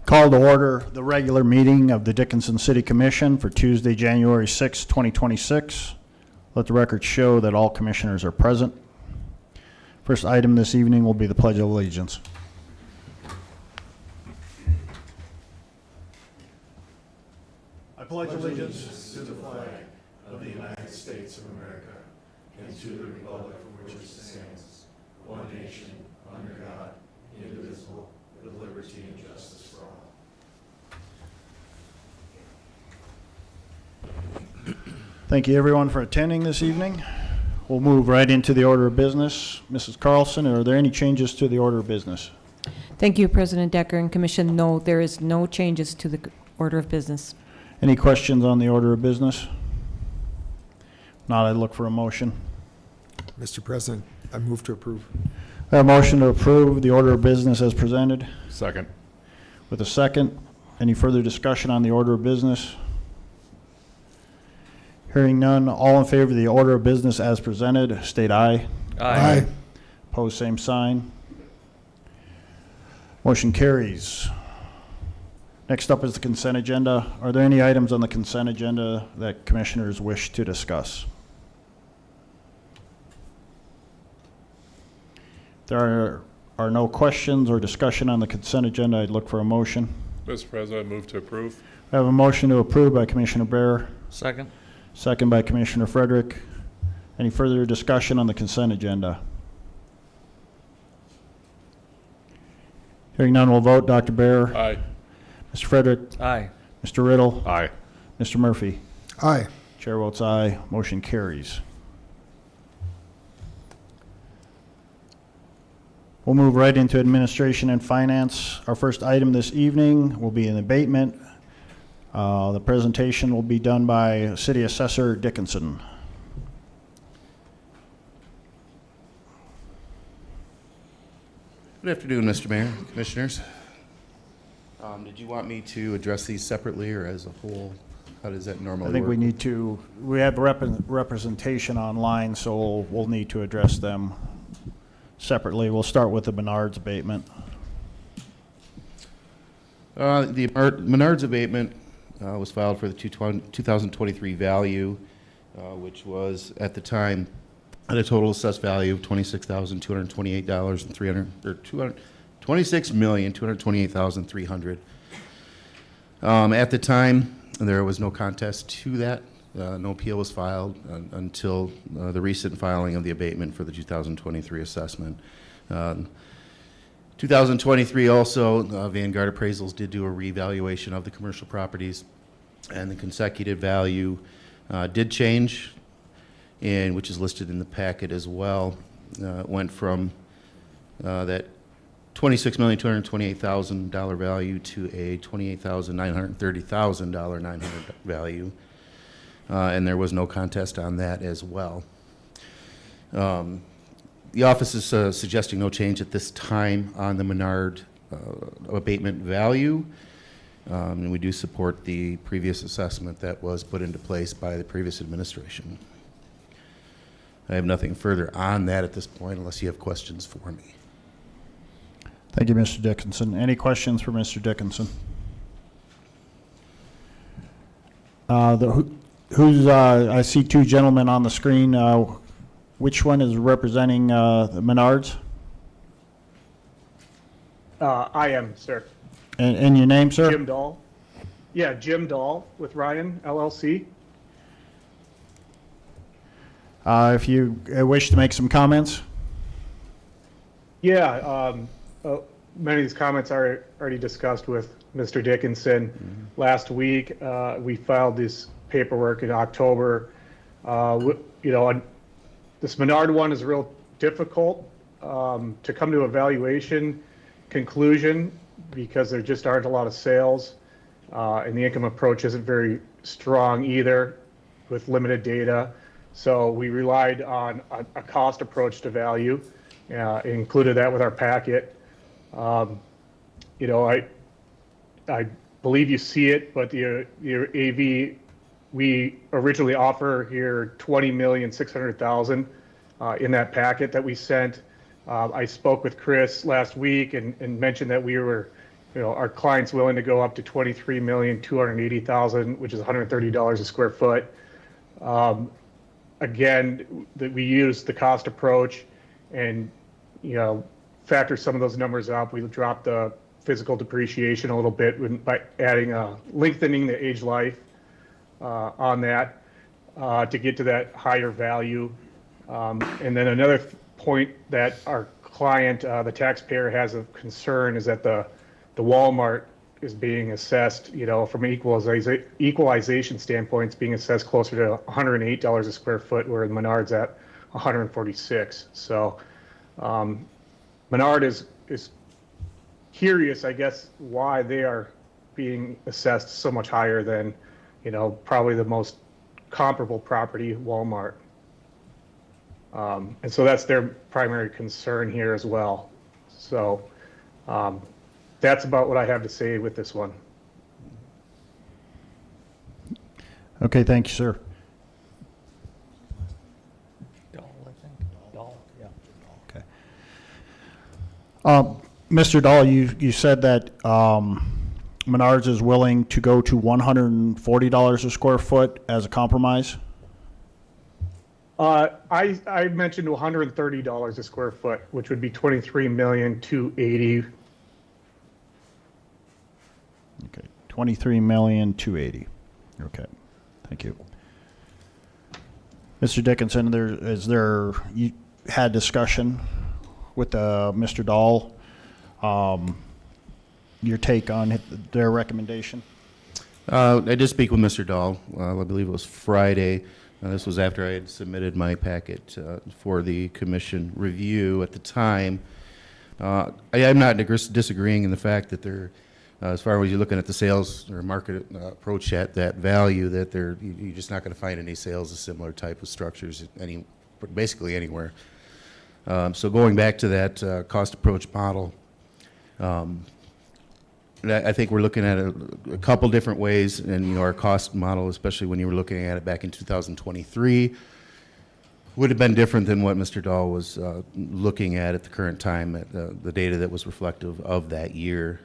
Call to order the regular meeting of the Dickinson City Commission for Tuesday, January 6, 2026. Let the record show that all commissioners are present. First item this evening will be the Pledge of Allegiance. I pledge allegiance to the flag of the United States of America and to the republic for which it stands, one nation, under God, indivisible, with liberty and justice for all. Thank you, everyone, for attending this evening. We'll move right into the order of business. Mrs. Carlson, are there any changes to the order of business? Thank you, President Decker and Commission. No, there is no changes to the order of business. Any questions on the order of business? Not, I'd look for a motion. Mr. President, I move to approve. I have a motion to approve the order of business as presented. Second. With a second, any further discussion on the order of business? Hearing none, all in favor of the order of business as presented, state aye. Aye. Opposed, same sign. Motion carries. Next up is the consent agenda. Are there any items on the consent agenda that commissioners wish to discuss? There are no questions or discussion on the consent agenda. I'd look for a motion. Mr. President, I move to approve. I have a motion to approve by Commissioner Bear, Second. second by Commissioner Frederick. Any further discussion on the consent agenda? Hearing none, we'll vote. Dr. Bear, Aye. Mr. Frederick, Aye. Mr. Riddle, Aye. Mr. Murphy. Aye. Chair votes aye. Motion carries. We'll move right into administration and finance. Our first item this evening will be an abatement. The presentation will be done by City Assessor Dickinson. Good afternoon, Mr. Mayor, Commissioners. Did you want me to address these separately or as a whole? How does that normally I work? think we need to, we have representation online, so we'll need to address them separately. We'll start with the Menards abatement. The Menards abatement was filed for the 2023 value, which was at the time at a total assessed value of $26,228,300 or $26,228,300. At the time, there was no contest to that. No appeal was filed until the recent filing of the abatement for the 2023 assessment. 2023 also, Vanguard Appraisals did do a revaluation of the commercial properties, and the consecutive value did change, and which is listed in the packet as well. It went from that $26,228,000 value to a $28,930,000 value, and there was no contest on that as well. The office is suggesting no change at this time on the Menard abatement value, and we do support the previous assessment that was put into place by the previous administration. I have nothing further on that at this point unless you have questions for me. Thank you, Mr. Dickinson. Any questions for Mr. Dickinson? I see two gentlemen on the screen. Which one is representing the Menards? I am, sir. And your name, sir? Jim Dahl. Yeah, Jim Dahl with Ryan LLC. If you wish to make some comments. Yeah, many of these comments are already discussed with Mr. Dickinson. Last week, we filed this paperwork in October. This Menard one is real difficult to come to a valuation conclusion because there just aren't a lot of sales, and the income approach isn't very strong either with limited data. So we relied on a cost approach to value, included that with our packet. I believe you see it, but the AV, we originally offer here $20,600,000 in that packet that we sent. I spoke with Chris last week and mentioned that we were our client's willing to go up to $23,280,000, which is $130 a square foot. Again, that we use the cost approach and, factor some of those numbers up. We dropped the physical depreciation a little bit by adding lengthening the age life on that to get to that higher value. And then another point that our client, the taxpayer, has a concern is that the Walmart is being assessed, from an equalization standpoint, it's being assessed closer to $108 a square foot, where Menard's at $146. So Menard is curious, I guess, why they are being assessed so much higher than, probably the most comparable property, Walmart. And so that's their primary concern here as well. So that's about what I have to say with this one. Okay, thank you, sir. Okay. Mr. Dahl, you said that Menards is willing to go to $140 a square foot as a compromise? I mentioned $130 a square foot, which would be $23,280,000. Okay, $23,280,000. Okay, thank you. Mr. Dickinson, you had discussion with Mr. Dahl, your take on their recommendation? I did speak with Mr. Dahl, I believe it was Friday. This was after I had submitted my packet for the commission review at the time. I am not disagreeing in the fact that they're, as far as you're looking at the sales or market approach at that value, that you're just not going to find any sales of similar type of structures basically anywhere. So going back to that cost approach model, I think we're looking at a couple different ways, and our cost model, especially when you were looking at it back in 2023, would have been different than what Mr. Dahl was looking at the current time, at the data that was reflective of that year.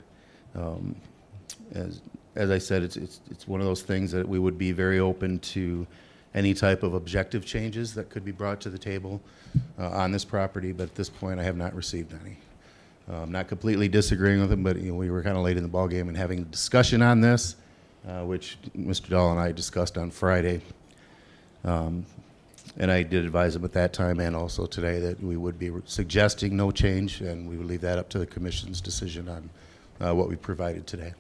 As I said, it's one of those things that we would be very open to any type of objective changes that could be brought to the table on this property, but at this point I have not received any. I'm not completely disagreeing with him, but we were kind of late in the ballgame and having a discussion on this, which Mr. Dahl and I discussed on Friday. And I did advise him at that time and also today that we would be suggesting no change, and we would leave that up to the commission's decision on what we provided today.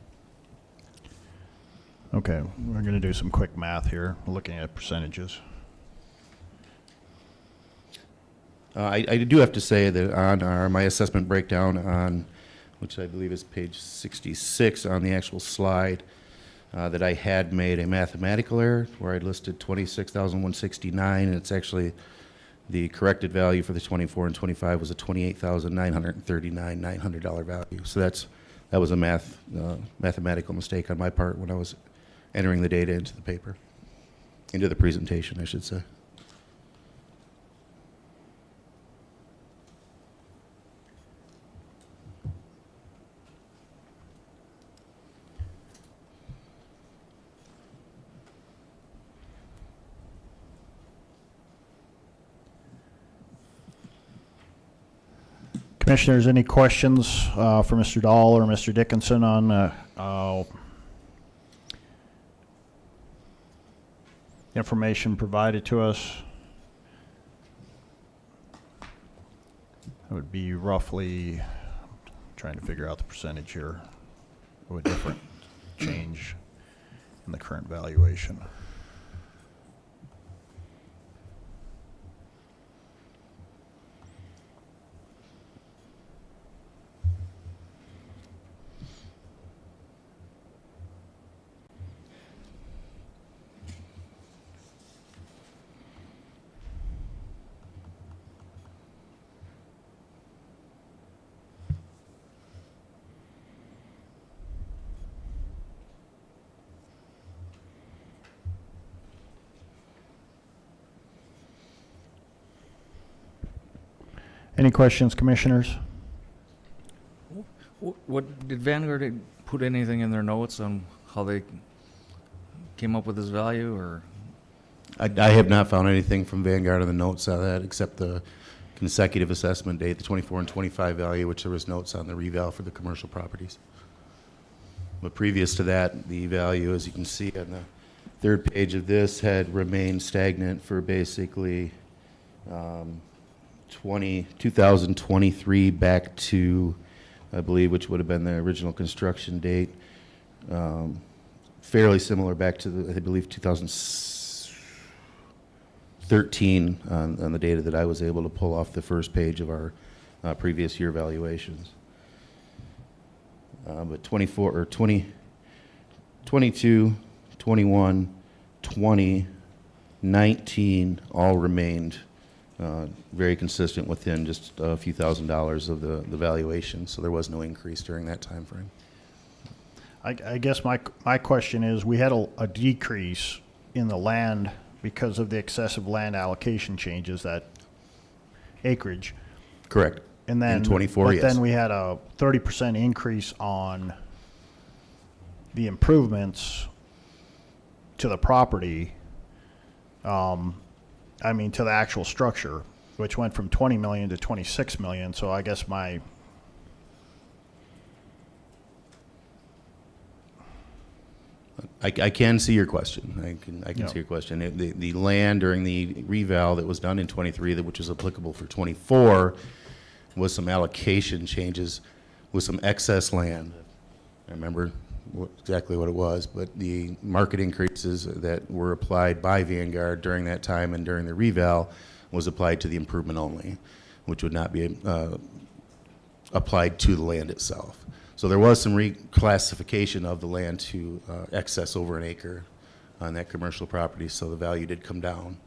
Okay, we're going to do some quick math here, looking at percentages. I do have to say that on my assessment breakdown, on which I believe is page 66 on the actual slide, that I had made a mathematical error where I listed $26,169, and it's actually the corrected value for the 24 and 25 was a $28,939 value. So that was a mathematical mistake on my part when I was entering the data into the paper, into the presentation, I should say. Commissioners, any questions for Mr. Dahl or Mr. Dickinson on information provided to us? That would be roughly, trying to figure out the percentage here, of a different change in the current valuation. Any questions, commissioners? What, did Vanguard put anything in their notes on how they came up with this value, or? I have not found anything from Vanguard on the notes on that, except the consecutive assessment date, the 24 and 25 value, which there was notes on the reval for the commercial properties. But previous to that, the value, as you can see on the third page of this, had remained stagnant for basically 2023 back to, I believe, which would have been the original construction date. Fairly similar back to, I believe, 2013 on the data that I was able to pull off the first page of our previous year valuations. But 24 or 20, 22, 21, 20, 19 all remained very consistent within just a few $1,000s of the valuation. So there was no increase during that time frame. I guess my question is, we had a decrease in the land because of the excessive land allocation changes, that acreage. Correct. And then, in 24, but yes. then we had a 30% increase on the improvements to the property. I mean, to the actual structure, which went from 20 million to 26 million. So I guess I can see your question. I can Yeah. see your question. The land during the reval that was done in 23, which was applicable for 24, was some allocation changes with some excess land. I remember exactly what it was, but the market increases that were applied by Vanguard during that time and during the reval was applied to the improvement only, which would not be applied to the land itself. So there was some reclassification of the land to excess over an acre on that commercial property, so the value did come down.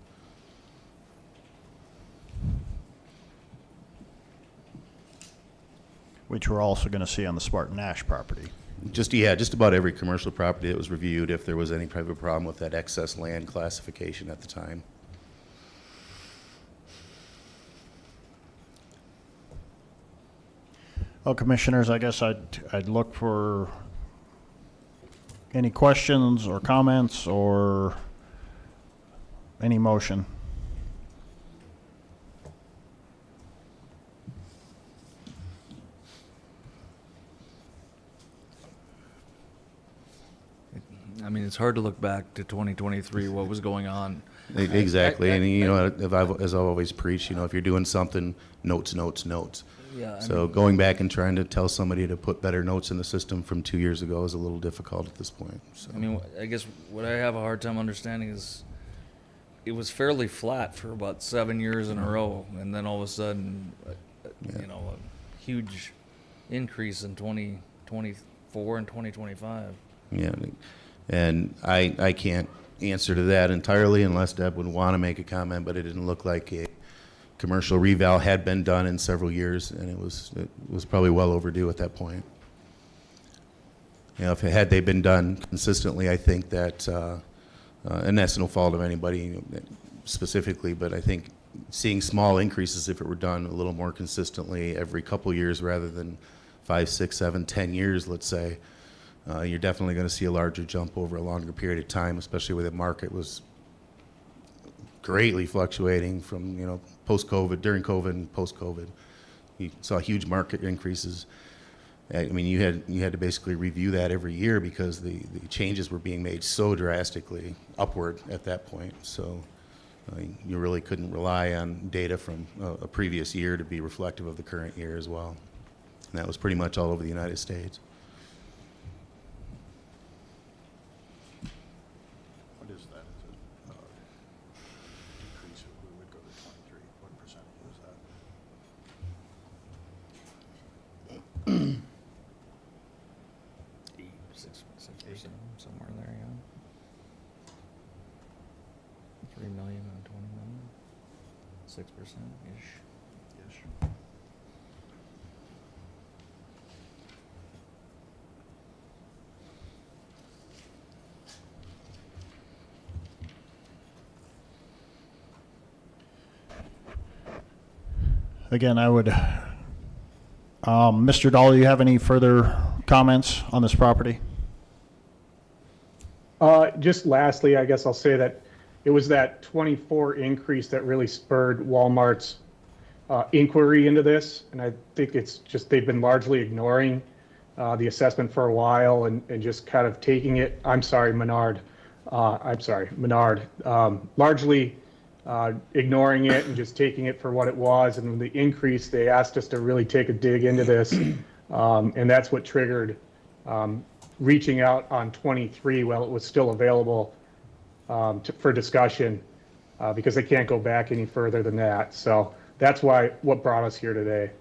which we're also going to see on the Spartan Nash property. Just about every commercial property that was reviewed, if there was any type of problem with that excess land classification at the time. Well, Commissioners, I guess I'd look for any questions or comments or any motion. I mean, it's hard to look back to 2023, what was going on. Exactly, and you know, as I've always preached, you know, if you're doing something, notes. Yeah, I So mean, going back and trying to tell somebody to put better notes in the system from 2 years ago is a little difficult at this point. So. I mean, I guess what I have a hard time understanding is it was fairly flat for about 7 years in a row, and then all of a sudden, Yeah. you know, a huge increase in 2024 and 2025. Yeah, and I can't answer to that entirely unless Deb would want to make a comment, but it didn't look like a commercial reval had been done in several years, and it was probably well overdue at that point. You know, had they been done consistently, I think that, and that's no fault of anybody specifically, but I think seeing small increases, if it were done a little more consistently every couple years rather than 5, 6, 7, 10 years, let's say, you're definitely going to see a larger jump over a longer period of time, especially where the market was greatly fluctuating from, you know, post-COVID, during COVID and post-COVID. You saw huge market increases. I mean, you had to basically review that every year because the changes were being made so drastically upward at that point. So you really couldn't rely on data from a previous year to be reflective of the current year as well. And that was pretty much all over the United States. What is that? Is it decrease if we would go to 23? What percentage is that? Six percent, somewhere there, yeah. 3 million and 20 million, 6%-ish. Yes. Again, I Mr. Dahl, do you have any further comments on this property? Just lastly, I guess I'll say that it was that 24 increase that really spurred Walmart's inquiry into this. And I think it's just they've been largely ignoring the assessment for a while and just kind of taking it, Menard. Largely ignoring it and just taking it for what it was. And the increase, they asked us to really take a dig into this. And that's what triggered reaching out on 23 while it was still available for discussion because they can't go back any further than that. So that's what brought us here today.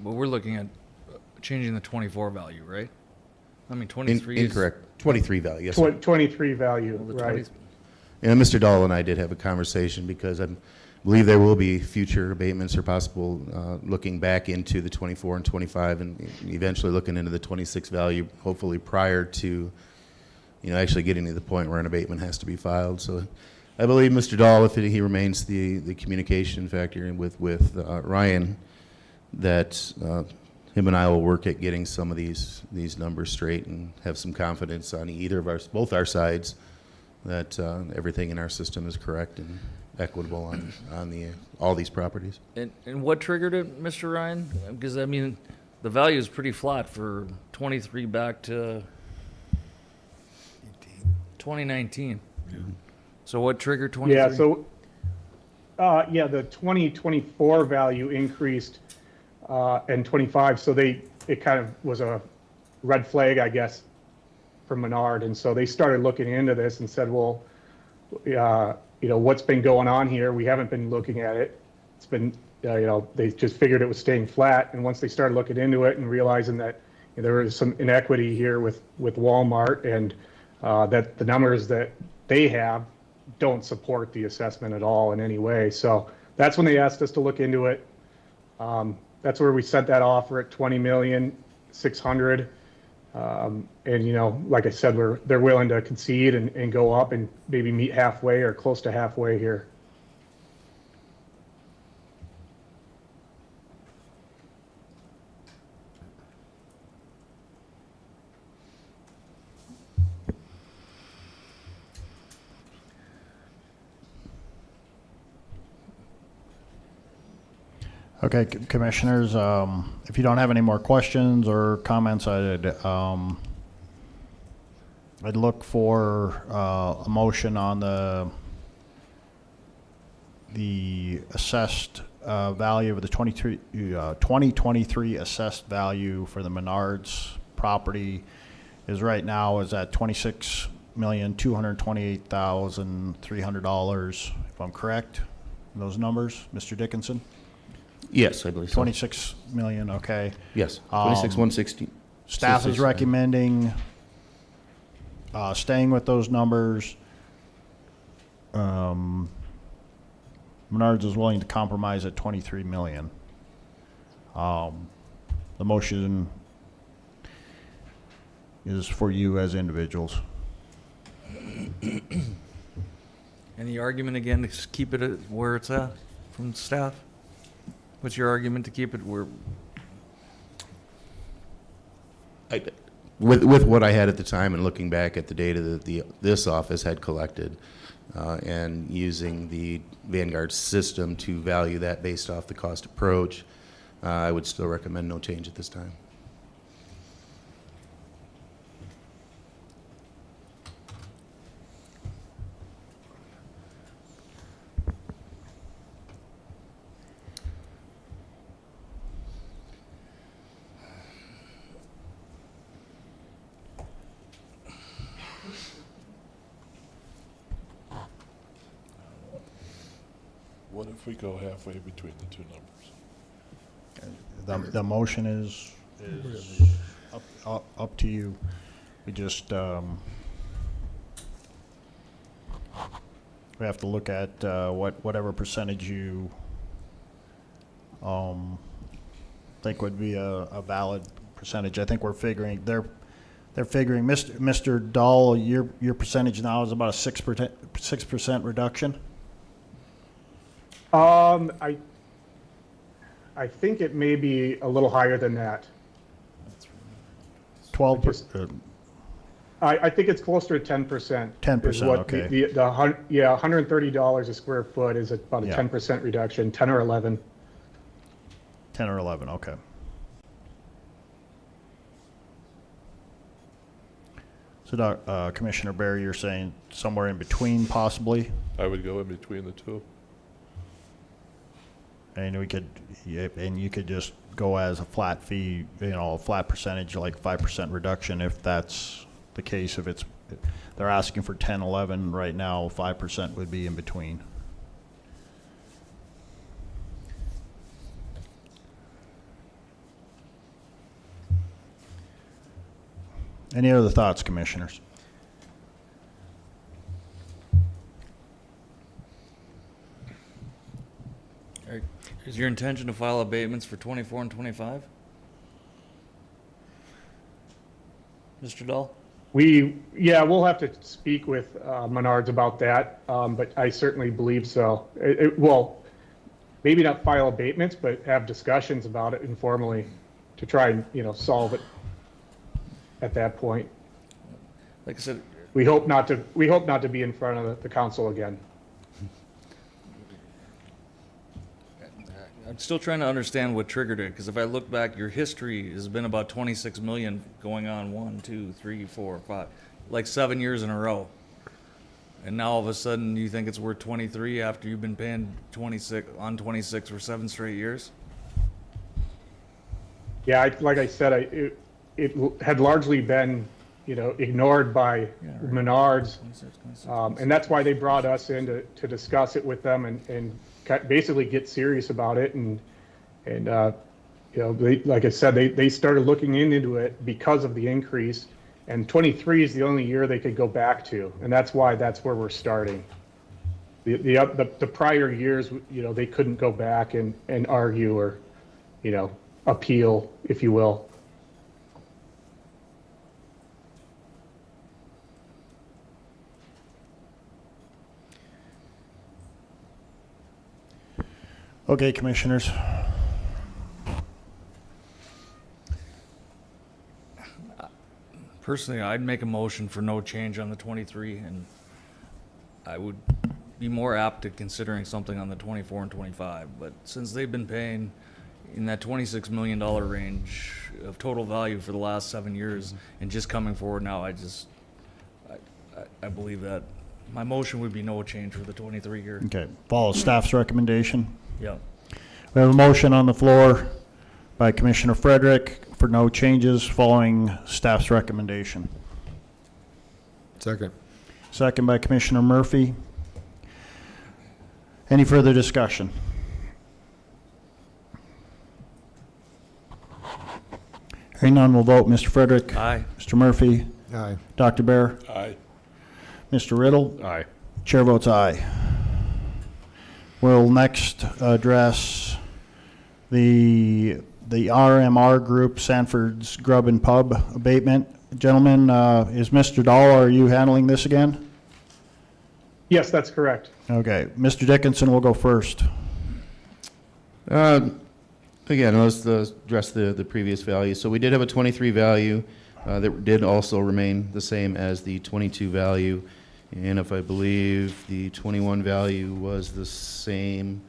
But we're looking at changing the 24 value, right? I mean, 23 is... Incorrect. 23 value, yes, sir. 23 value, Well, the right. 20 And Mr. Dahl and I did have a conversation because I believe there will be future abatements or possible looking back into the 24 and 25 and eventually looking into the 26 value, hopefully prior to, actually getting to the point where an abatement has to be filed. So I believe Mr. Dahl, if he remains the communication factor with Ryan, that him and I will work at getting some of these numbers straight and have some confidence on both our sides that everything in our system is correct and equitable on all these properties. And what triggered it, Mr. Ryan? Because, I mean, the value is pretty flat for 23 back to 2019. So what triggered 23? Yeah, so, the 2024 value increased and 25, so it kind of was a red flag, I guess, for Menard. And so they started looking into this and said, well, what's been going on here? We haven't been looking at it. It's been, they just figured it was staying flat. And once they started looking into it and realizing that there was some inequity here with Walmart and that the numbers that they have don't support the assessment at all in any way. So that's when they asked us to look into it. That's where we sent that offer at $20,600,000. And like I said, they're willing to concede and go up and maybe meet halfway or close to halfway here. Okay, commissioners, if you don't have any more questions or comments, I'd look for a motion on the assessed value of the 2023 assessed value for the Menards property is right now is at $26,228,300, if I'm correct in those numbers, Mr. Dickinson? Yes, I believe so. 26 million, okay. Yes, 26,160. Staff is recommending staying with those numbers. Menards is willing to compromise at 23 million. The motion is for you as individuals. And the argument again is keep it at where it's at from staff? What's your argument to keep it where? With what I had at the time and looking back at the data that this office had collected and using the Vanguard system to value that based off the cost approach, I would still recommend no change at this time. What if we go halfway between the two numbers? The motion is up to you. We just we have to look at whatever percentage you think would be a valid percentage. I think we're figuring they're figuring Mr. Dahl, your percentage now is about a 6% reduction. I I think it may be a little higher than that. 12%. I think it's closer to 10%. 10%, is what okay. Yeah, $130 a square foot is about a Yeah. 10% reduction, 10 or 11. 10 or 11, okay. So, Commissioner Barry, you're saying somewhere in between possibly? I would go in between the two. And we could, and you could just go as a flat fee, a flat percentage, like 5% reduction if that's the case. If they're asking for 10, 11 right now, 5% would be in between. Any other thoughts, commissioners? Is your intention to file abatements for 24 and 25? Mr. Dahl? We'll have to speak with Menards about that, but I certainly believe so. Well, maybe not file abatements, but have discussions about it informally to try and, solve it at that point. Like I said, We hope not to be in front of the council again. I'm still trying to understand what triggered it, because if I look back, your history has been about 26 million going on 1, 2, 3, 4, 5, like 7 years in a row. And now all of a sudden you think it's worth 23 after you've been paying 26 for 7 straight years? Yeah, like I said, it had largely been, ignored by Menards. 26. And that's why they brought us in to discuss it with them and basically get serious about it. And like I said, they started looking into it because of the increase. And 23 is the only year they could go back to. And that's why that's where we're starting. The prior years, they couldn't go back and argue or, appeal, if you will. Okay, commissioners. Personally, I'd make a motion for no change on the 23, and I would be more apt to considering something on the 24 and 25. But since they've been paying in that $26 million range of total value for the last 7 years, and just coming forward now, I believe that my motion would be no change for the 23 year. Okay, follow staff's recommendation. Yeah. We have a motion on the floor by Commissioner Frederick for no changes following staff's recommendation. Second. Second by Commissioner Murphy. Any further discussion? Hearing none, we'll vote. Mr. Frederick? Aye. Mr. Murphy? Aye. Dr. Bear? Aye. Mr. Riddle? Aye. Chair votes aye. We'll next address the RMR Group, Sanford's Grub and Pub abatement. Gentlemen, is Mr. Dahl, are you handling this again? Yes, that's correct. Okay, Mr. Dickinson will go first. Again, let's address the previous value. So we did have a 23 value that did also remain the same as the 22 value. And if I believe the 21 value was the same,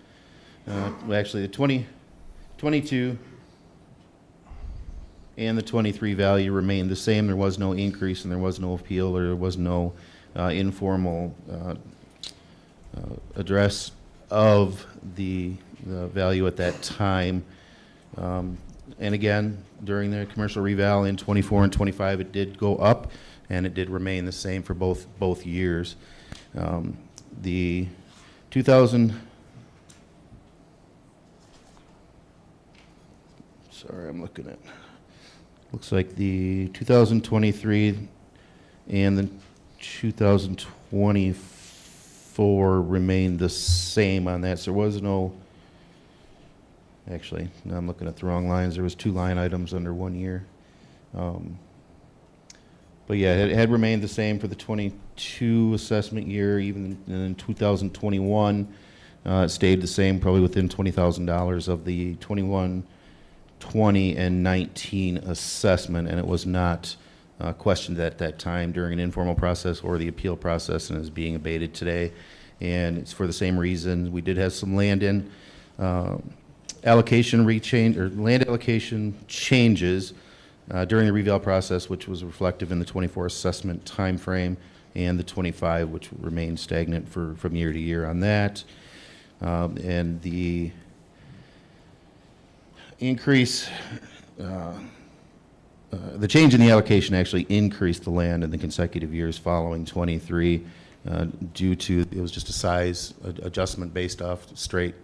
well, actually the 22 and the 23 value remained the same. There was no increase and there was no appeal, or there was no informal address of the value at that time. And again, during the commercial reval in 24 and 25, it did go up, and it did remain the same for both years. The 2000, sorry, I'm looking at, looks like the 2023 and the 2024 remained the same on that. So there was no, actually, no, I'm looking at the wrong lines. There was 2 line items under 1 year. But yeah, it had remained the same for the 22 assessment year. Even in 2021, It stayed the same, probably within $20,000 of the 21, 20, and 19 assessment, and it was not questioned at that time during an informal process or the appeal process, and is being abated today. And it's for the same reason. We did have some land in allocation rechange, or land allocation changes during the reval process, which was reflective in the 24 assessment timeframe, and the 25, which remained stagnant from year to year on that. And the increase, the change in the allocation actually increased the land in the consecutive years following 23 due to, it was just a size adjustment based off straight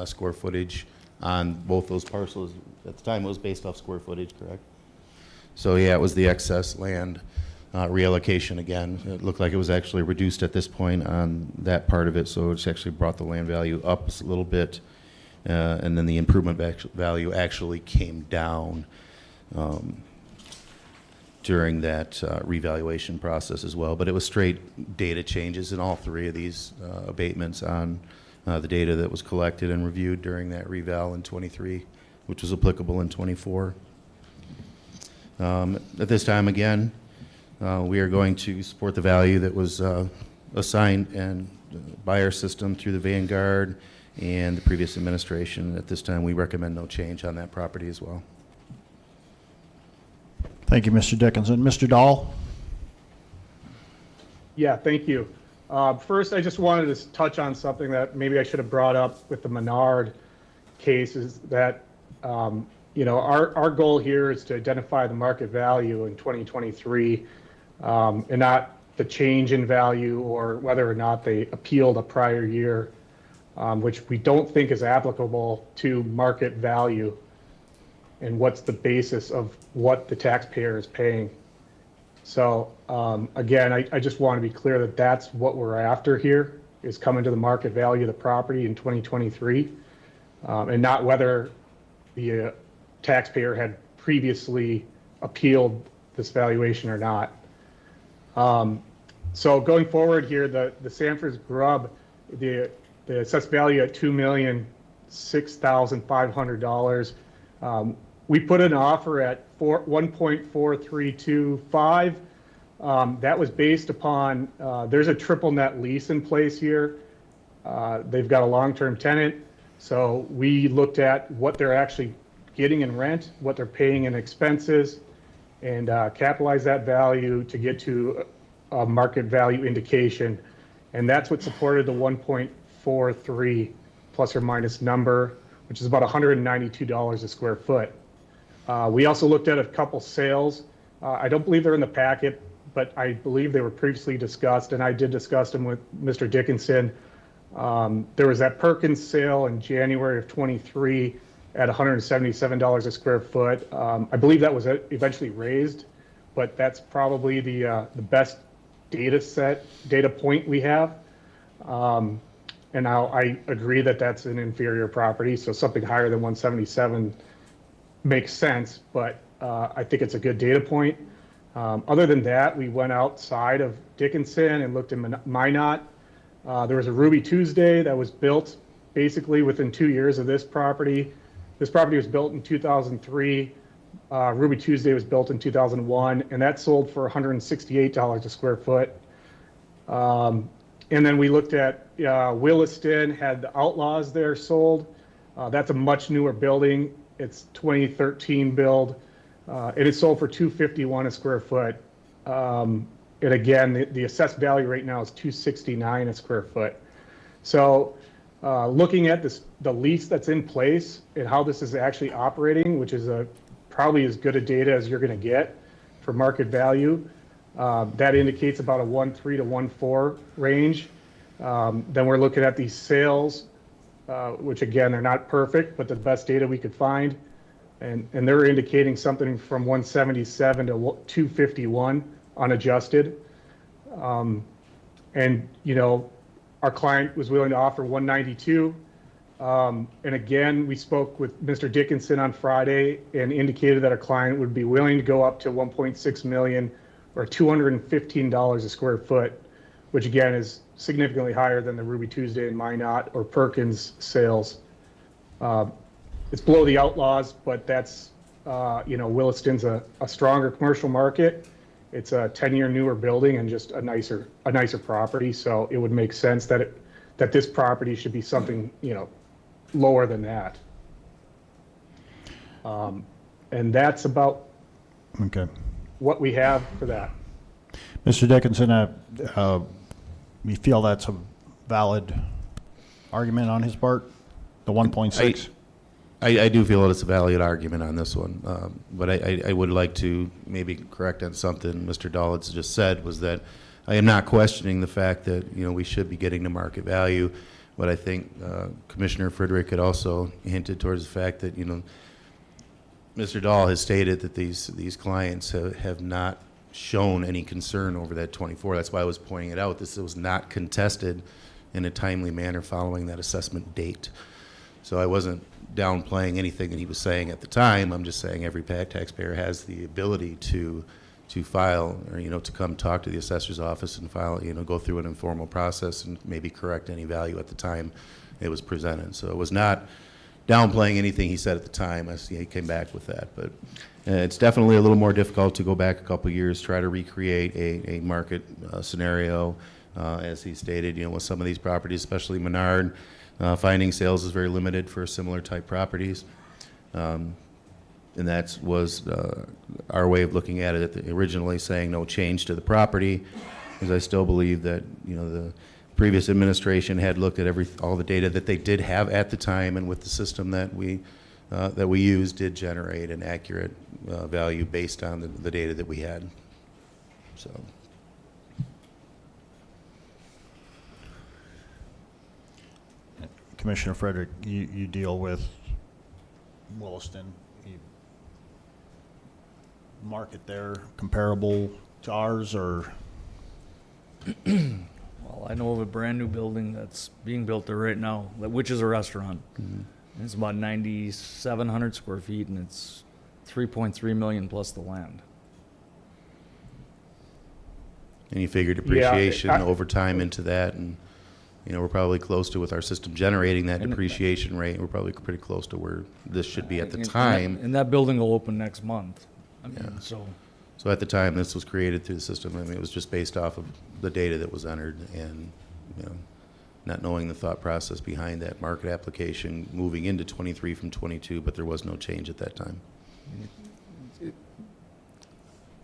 square footage on both those parcels. At the time, it was based off square footage, correct? So yeah, it was the excess land reallocation again. It looked like it was actually reduced at this point on that part of it, so it's actually brought the land value up a little bit, and then the improvement value actually came down during that revaluation process as well. But it was straight data changes in all three of these abatements on the data that was collected and reviewed during that reval in 23, which was applicable in 24. At this time, again, we are going to support the value that was assigned and by our system through the Vanguard and the previous administration. At this time, we recommend no change on that property as well. Thank you, Mr. Dickinson. Mr. Dahl? Yeah, thank you. First, I just wanted to touch on something that maybe I should have brought up with the Menard case, is that you know, our goal here is to identify the market value in 2023, and not the change in value or whether or not they appealed a prior year, which we don't think is applicable to market value and what's the basis of what the taxpayer is paying. So again, I just want to be clear that that's what we're after here, is coming to the market value of the property in 2023, and not whether the taxpayer had previously appealed this valuation or not. So going forward here, the Sanford's Grub, the assessed value at $2,006,500. We put an offer at 1.4325. That was based upon, there's a triple net lease in place here. They've got a long-term tenant. So we looked at what they're actually getting in rent, what they're paying in expenses, and capitalize that value to get to a market value indication. And that's what supported the 1.43 plus or minus number, which is about $192 a square foot. We also looked at a couple sales. I don't believe they're in the packet, but I believe they were previously discussed, and I did discuss them with Mr. Dickinson. There was that Perkins sale in January of 23 at $177 a square foot. I believe that was eventually raised, but that's probably the best data point we have. And now I agree that that's an inferior property, so something higher than 177 makes sense, but I think it's a good data point. Other than that, we went outside of Dickinson and looked at Minot. There was a Ruby Tuesday that was built basically within 2 years of this property. This property was built in 2003. Ruby Tuesday was built in 2001, and that sold for $168 a square foot. And then we looked at Williston, had the Outlaws there sold. That's a much newer building. It's 2013 build. It is sold for $251 a square foot. And again, the assessed value right now is $269 a square foot. So looking at the lease that's in place and how this is actually operating, which is probably as good a data as you're going to get for market value, that indicates about a 1.3 to 1.4 range. Then we're looking at these sales, which again, they're not perfect, but the best data we could find. And they're indicating something from 177 to 251 unadjusted. And, you know, our client was willing to offer 192. And again, we spoke with Mr. Dickinson on Friday and indicated that our client would be willing to go up to 1.6 million or $215 a square foot, which again is significantly higher than the Ruby Tuesday and Minot or Perkins sales. It's below the Outlaws, but that's, Williston's a stronger commercial market. It's a 10-year newer building and just a nicer property. So it would make sense that this property should be something, lower than that. And that's about Okay. what we have for that. Mr. Dickinson, you feel that's a valid argument on his part? The 1.6? I do feel that it's a valid argument on this one, but I would like to maybe correct on something Mr. Dollitz just said, was that I am not questioning the fact that, we should be getting to market value, but I think Commissioner Frederick had also hinted towards the fact that, Mr. Dahl has stated that these clients have not shown any concern over that 24. That's why I was pointing it out. This was not contested in a timely manner following that assessment date. So I wasn't downplaying anything that he was saying at the time. I'm just saying every taxpayer has the ability to file, or to come talk to the assessor's office and file, go through an informal process and maybe correct any value at the time it was presented. So it was not downplaying anything he said at the time. I see he came back with that, but it's definitely a little more difficult to go back a couple years, try to recreate a market scenario, as he stated. With some of these properties, especially Menard, finding sales is very limited for similar type properties, and that was our way of looking at it. Originally saying no change to the property, because I still believe that the previous administration had looked at all the data that they did have at the time, and with the system that we used, did generate an accurate value based on the data that we had. So. Commissioner Frederick, you deal with Williston. You market there comparable to ours, or? Well, I know of a brand-new building that's being built there right now, which is a restaurant. Mm-hmm. It's about 9,700 square feet, and it's 3.3 million plus the land. And you figure depreciation over time into that, and we're probably close to, with our system generating that depreciation rate, we're probably pretty close to where this should be at the time. And that building will open next month. I mean, Yeah. So at the time this was created through the system, it was just based off of the data that was entered, and not knowing the thought process behind that market application moving into 23 from 22, but there was no change at that time.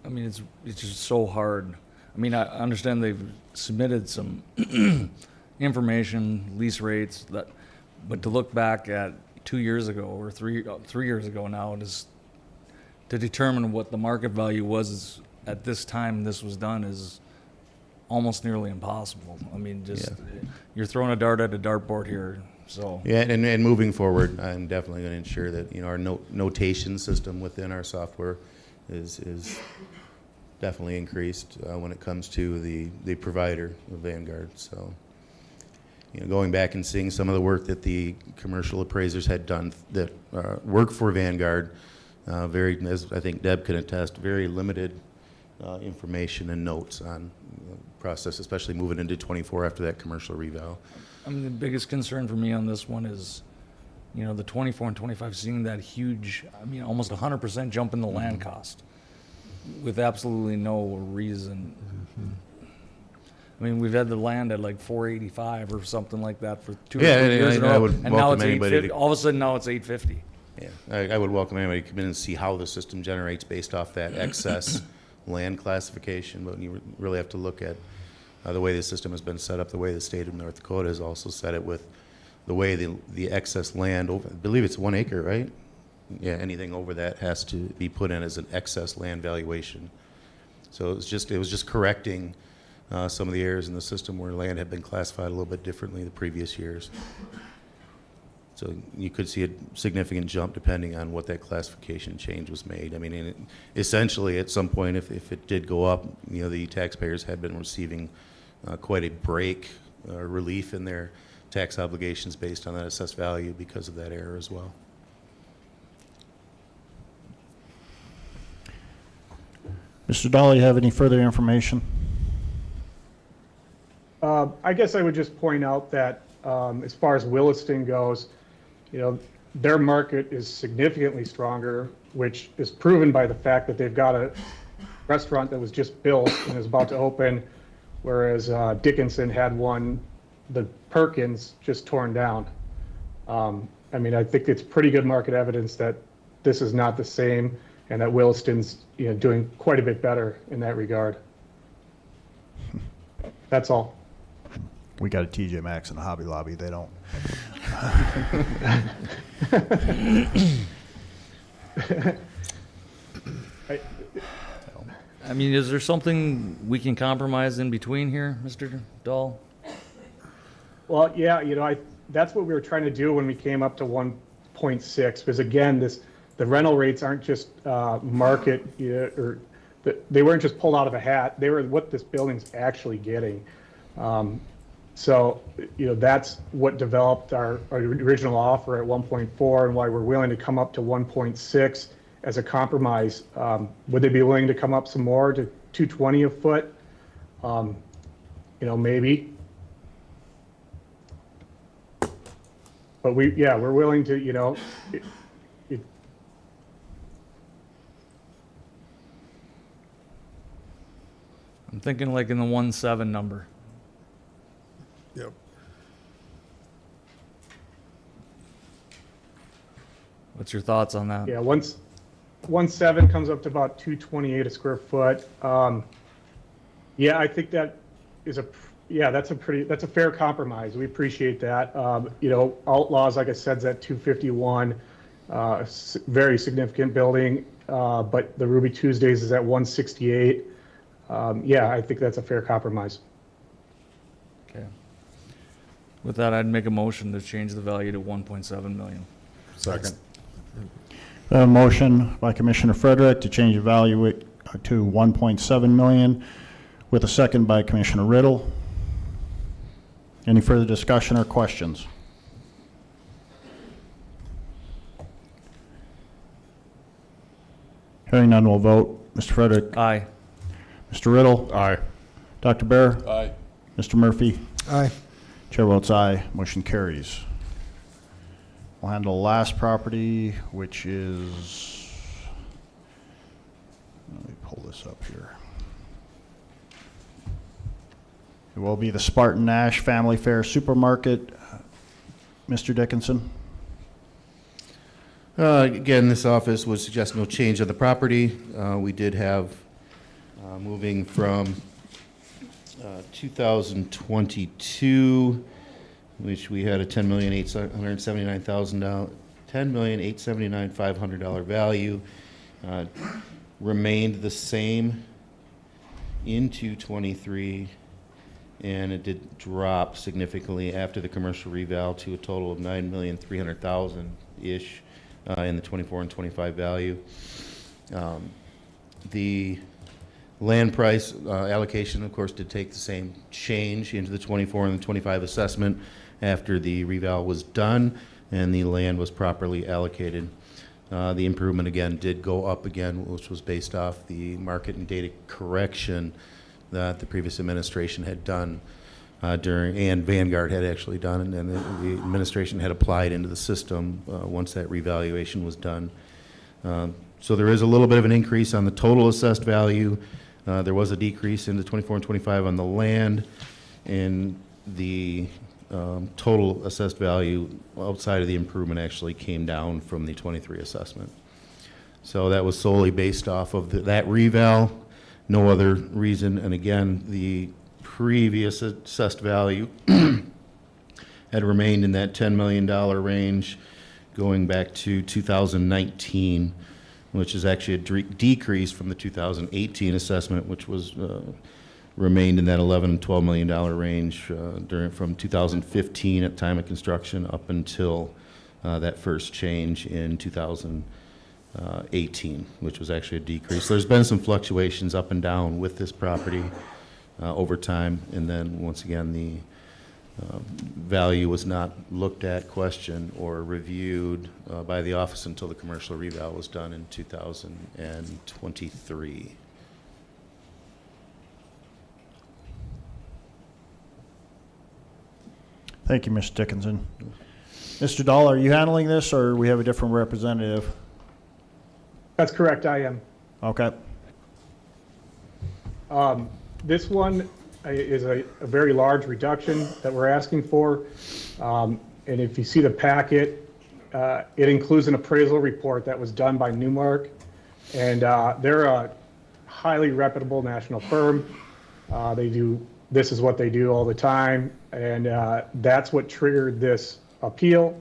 I mean, it's just so hard. I mean, I understand they've submitted some information, lease rates, but to look back at 2 years ago or 3 years ago now, to determine what the market value was at this time this was done is almost nearly impossible. I mean, you're throwing a dart at a dartboard here. So Yeah, and moving forward, I'm definitely going to ensure that our notation system within our software is definitely increased when it comes to the provider of Vanguard. So, going back and seeing some of the work that the commercial appraisers had done that work for Vanguard, as I think Deb can attest, very limited information and notes on process, especially moving into 24 after that commercial reval. I mean, the biggest concern for me on this one is, the 24 and 25 seeing that huge, almost 100% jump in the land cost with absolutely no reason. I mean, we've had the land at like 485 or something like that for 2 or 3 years in a I row, would and now welcome it's anybody 850. All of a sudden, now it's 850. Yeah, I would welcome anybody to come in and see how the system generates based off that excess land classification, but you really have to look at the way the system has been set up, the way the state of North Dakota has also set it with the way the excess land over, I believe it's 1 acre, right? Yeah, anything over that has to be put in as an excess land valuation. So it was just correcting some of the errors in the system where land had been classified a little bit differently the previous years. So you could see a significant jump depending on what that classification change was made. I mean, essentially, at some point, if it did go up, the taxpayers had been receiving quite a break relief in their tax obligations based on that assessed value because of that error as well. Mr. Dahl, you have any further information? I guess I would just point out that as far as Williston goes, their market is significantly stronger, which is proven by the fact that they've got a restaurant that was just built and is about to open, whereas Dickinson had one, the Perkins, just torn down. I mean, I think it's pretty good market evidence that this is not the same, and that Williston's doing quite a bit better in that regard. That's all. We got a TJ Maxx in the Hobby Lobby. They don't. I mean, is there something we can compromise in between here, Mr. Dahl? Well, yeah, that's what we were trying to do when we came up to 1.6, because again, the rental rates aren't just market, they weren't just pulled out of a hat. They were what this building's actually getting. So, that's what developed our original offer at 1.4 and why we're willing to come up to 1.6 as a compromise. Would they be willing to come up some more to 220 a foot? Maybe. But we're willing to, I'm thinking like in the 1.7 number. Yep. What's your thoughts on that? yeah, 1.7 comes up to about 228 a square foot. Yeah, I think that is that's a fair compromise. We appreciate that. Outlaws, like I said, is at 251, very significant building. But the Ruby Tuesdays is at 168. Yeah, I think that's a fair compromise. Okay. With that, I'd make a motion to change the value to 1.7 million. Second. A motion by Commissioner Frederick to change the value to 1.7 million, with a second by Commissioner Riddle. Any further discussion or questions? Hearing none, we'll vote. Mr. Frederick? Aye. Mr. Riddle? Aye. Dr. Bear? Aye. Mr. Murphy? Aye. Chair votes aye. Motion carries. We'll handle the last property, which is, let me pull this up here. It will be the Spartan Nash Family Fare Supermarket. Mr. Dickinson? Again, this office would suggest no change of the property. We did have, moving from 2022, which we had a $10,879,500 value, remained the same into 23, and it did drop significantly after the commercial reval to a total of $9,300,000-ish in the 24 and 25 value. The land price allocation, of course, did take the same change into the 24 and the 25 assessment after the reval was done and the land was properly allocated. The improvement again did go up again, which was based off the market and data correction that the previous administration had done and Vanguard had actually done, and the administration had applied into the system once that revaluation was done. So there is a little bit of an increase on the total assessed value. There was a decrease in the 24 and 25 on the land, and the total assessed value outside of the improvement actually came down from the 23 assessment. So that was solely based off of that reval, no other reason. And again, the previous assessed value had remained in that $10 million range going back to 2019, which is actually a decrease from the 2018 assessment, which was remained in that $11 and $12 million range from 2015 at time of construction up until that first change in 2018, which was actually a decrease. There's been some fluctuations up and down with this property over time, and then once again the value was not looked at, questioned, or reviewed by the office until the commercial reval was done in 2023. Thank you, Mr. Dickinson. Mr. Dahl, are you handling this, or we have a different representative? That's correct, I am. Okay. This one is a very large reduction that we're asking for. And if you see the packet, it includes an appraisal report that was done by Newmark. And they're a highly reputable national firm. This is what they do all the time. And that's what triggered this appeal,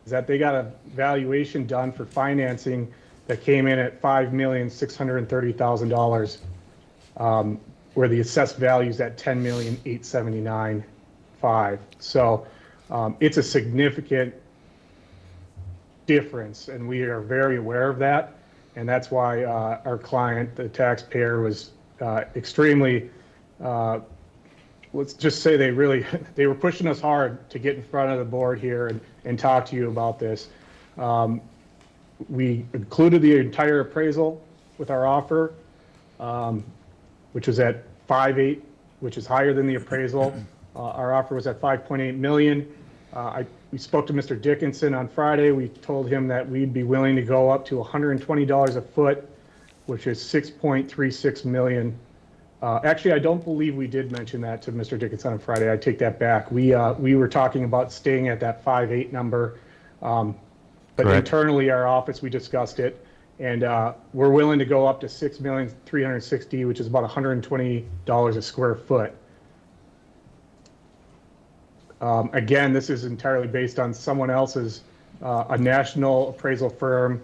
is that they got a valuation done for financing that came in at $5,630,000, where the assessed value is at $10,879,500. So it's a significant difference, and we are very aware of that. And that's why our client, the taxpayer, was extremely, let's just say they were pushing us hard to get in front of the board here and talk to you about this. We included the entire appraisal with our offer, which was at 5.8, which is higher than the appraisal. Our offer was at 5.8 million. We spoke to Mr. Dickinson on Friday. We told him that we'd be willing to go up to $120 a foot, which is 6.36 million. Actually, I don't believe we did mention that to Mr. Dickinson on Friday. I take that back. We were talking about staying at that 5.8 number. But Correct. internally, our office, we discussed it, and we're willing to go up to $6,360,000, which is about $120 a square foot. Again, this is entirely based on someone else's, a national appraisal firm,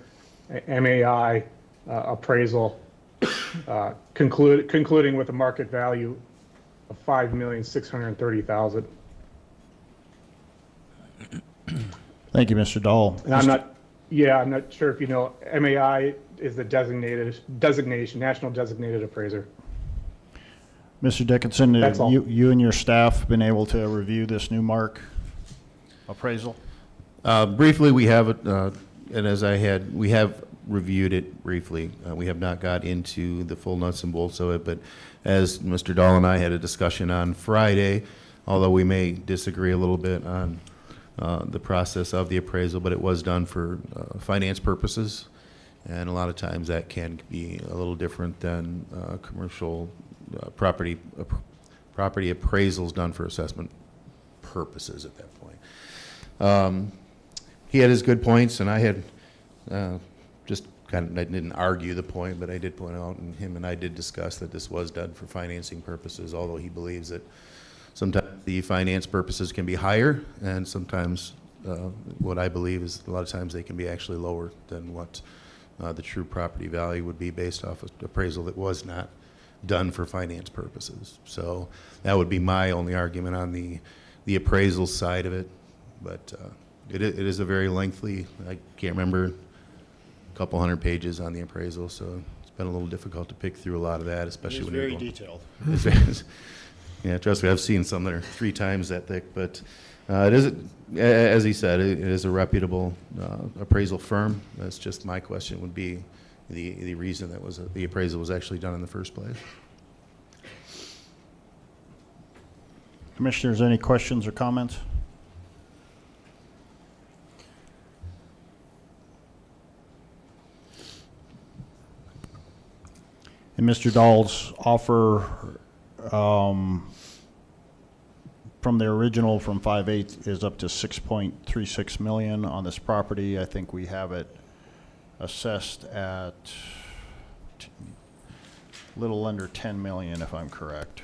MAI appraisal, concluding with a market value of $5,630,000. Thank you, Mr. Dahl. And I'm not sure if you know, MAI is the designation, National Designated Appraiser. Mr. Dickinson, That's have all. you and your staff been able to review this Newmark appraisal? Briefly, we have, we have reviewed it briefly. We have not got into the full nuts and bolts of it, but as Mr. Dahl and I had a discussion on Friday, although we may disagree a little bit on the process of the appraisal, but it was done for finance purposes, and a lot of times that can be a little different than commercial property appraisals done for assessment purposes at that point. He had his good points, and I had just kind of, I didn't argue the point, but I did point out, and him and I did discuss that this was done for financing purposes, although he believes that sometimes the finance purposes can be higher, and sometimes what I believe is a lot of times they can be actually lower than what the true property value would be based off of appraisal that was not done for finance purposes. So that would be my only argument on the appraisal side of it. But it is a very lengthy, I can't remember, a couple hundred pages on the appraisal, so it's been a little difficult to pick through a lot of that, especially when you're going. detailed. Yeah, trust me, I've seen some that are 3 times that thick, but it is, as he said, it is a reputable appraisal firm. That's just my question would be the reason that was the appraisal was actually done in the first place. Commissioners, any questions or comments? And Mr. Dahl's offer from the original from 5.8 is up to 6.36 million on this property. I think we have it assessed at a little under 10 million, if I'm correct.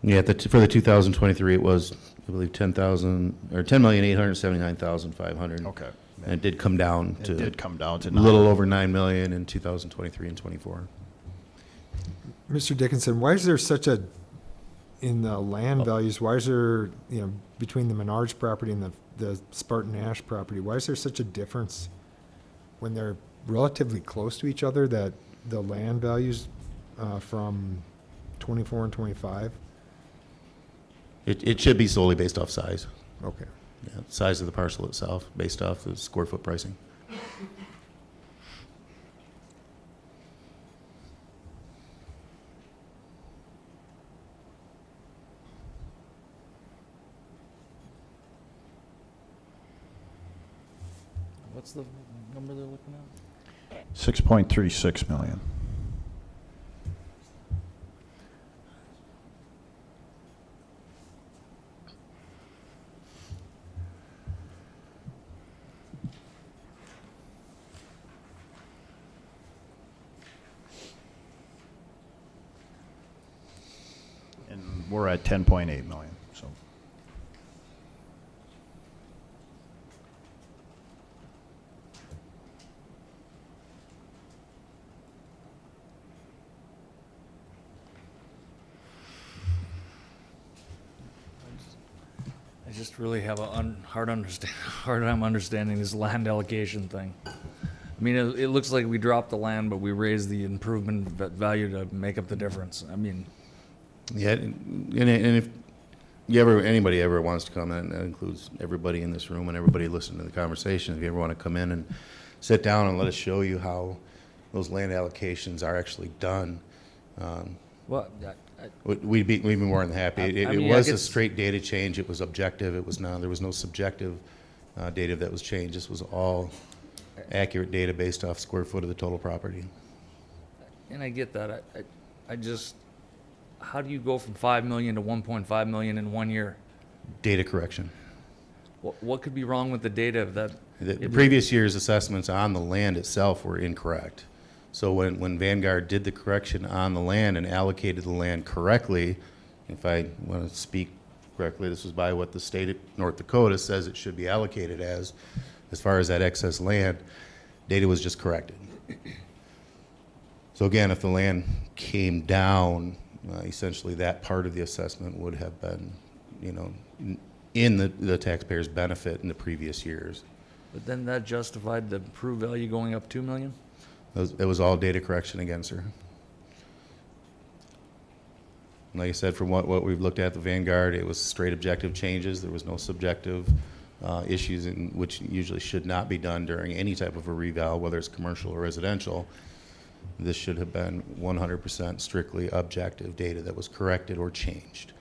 Yeah, for the 2023, it was, I believe, 10,879,500. Okay. And it did come down It to did come down to a little over 9 million in 2023 and 24. Mr. Dickinson, why is there such a, in the land values, why is there, between the Menards property and the Spartan Ash property, why is there such a difference when they're relatively close to each other, that the land values from 24 and 25? It should be solely based off size. Okay. Yeah, size of the parcel itself, based off the square foot pricing. What's the number they're looking at? 6.36 million. And we're at 10.8 million, so. I just really have a hard time understanding this land allocation thing. I mean, it looks like we dropped the land, but we raised the improvement value to make up the difference. I mean, Yeah, and if anybody ever wants to come in, that includes everybody in this room and everybody listening to the conversation, if you ever want to come in and sit down and let us show you how those land allocations are actually done, well, we'd be more than happy. It I mean, I was a guess- straight data change. It was objective. There was no subjective data that was changed. This was all accurate data based off square foot of the total property. and I get that. I just, how do you go from 5 million to 1.5 million in 1 year? Data correction. What could be wrong with the data of that? The previous year's assessments on the land itself were incorrect. So when Vanguard did the correction on the land and allocated the land correctly, if I want to speak correctly, this was by what the state of North Dakota says it should be allocated as far as that excess land, data was just corrected. So again, if the land came down, essentially that part of the assessment would have been, in the taxpayer's benefit in the previous years. But then that justified the approved value going up 2 million? It was all data correction again, sir. Like I said, from what we've looked at the Vanguard, it was straight objective changes. There was no subjective issues, which usually should not be done during any type of a reval, whether it's commercial or residential. This should have been 100% strictly objective data that was corrected or changed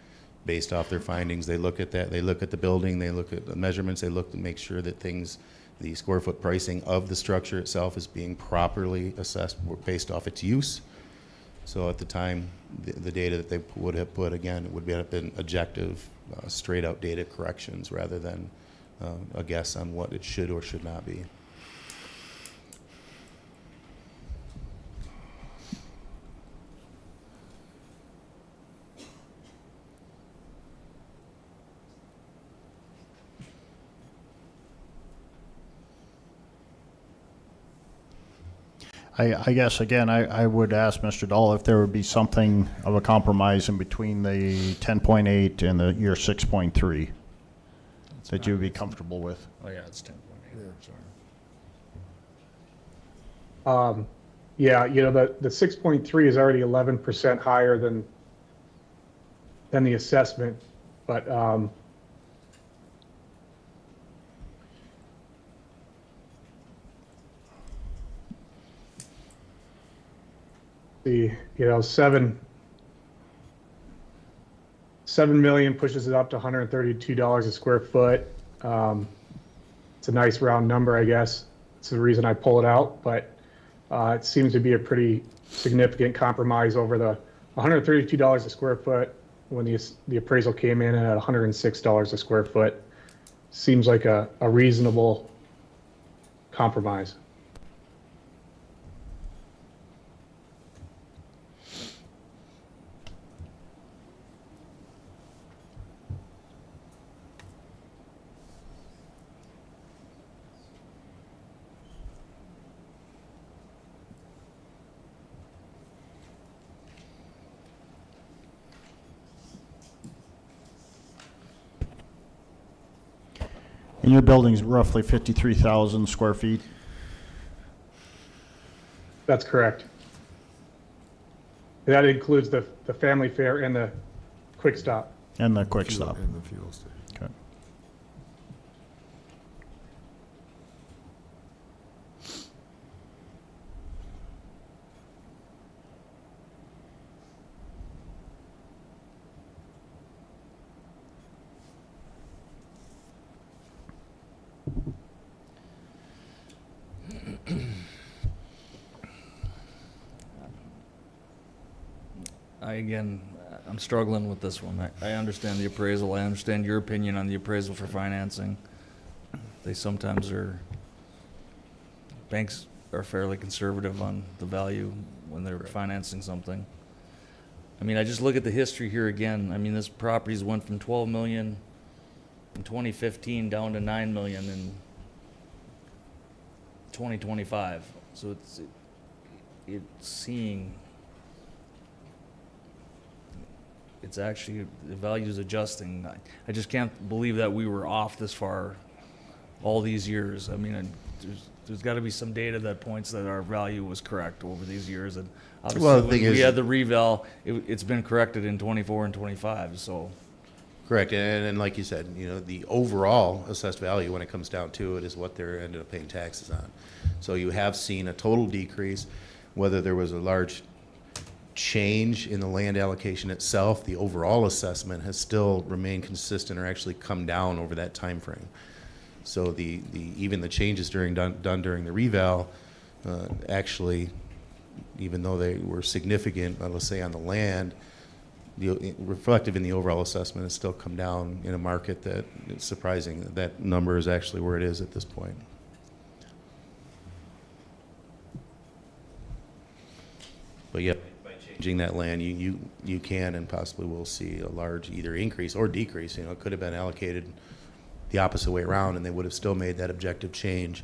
based off their findings. They look at that. They look at the building. They look at the measurements. They look to make sure that the square foot pricing of the structure itself is being properly assessed based off its use. So at the time, the data that they would have put, again, it would have been objective, straight out data corrections rather than a guess on what it should or should not be. I guess, again, I would ask Mr. Dahl if there would be something of a compromise in between the 10.8 and the year 6.3 that you would be comfortable with. Oh, yeah, it's 10.8, sorry. Yeah, the 6.3 is already 11% higher than the assessment, but the 7 million pushes it up to $132 a square foot. It's a nice round number, I guess. It's the reason I pull it out, but it seems to be a pretty significant compromise over the $132 a square foot when the appraisal came in at $106 a square foot. Seems like a reasonable compromise. And your building's roughly 53,000 square feet? That's correct. That includes the family fare and the quick stop. And the quick stop? And the fuel station. Okay. I'm struggling with this one. I understand the appraisal. I understand your opinion on the appraisal for financing. They sometimes banks are fairly conservative on the value when they're financing something. I mean, I just look at the history here again. I mean, this property's went from 12 million in 2015 down to 9 million in 2025. So it's seeing, it's actually, the value's adjusting. I just can't believe that we were off this far all these years. I mean, there's got to be some data that points that our value was correct over these years. And obviously, Well, the when thing we is- had the reval, it's been corrected in 24 and 25, so. Correct, and like you said, the overall assessed value, when it comes down to it, is what they're ended up paying taxes on. So you have seen a total decrease. Whether there was a large change in the land allocation itself, the overall assessment has still remained consistent or actually come down over that time frame. So even the changes done during the reval, actually, even though they were significant, let's say on the land, reflective in the overall assessment has still come down in a market that it's surprising that number is actually where it is at this point. But yeah, by changing that land, you can and possibly will see a large either increase or decrease. It could have been allocated the opposite way around, and they would have still made that objective change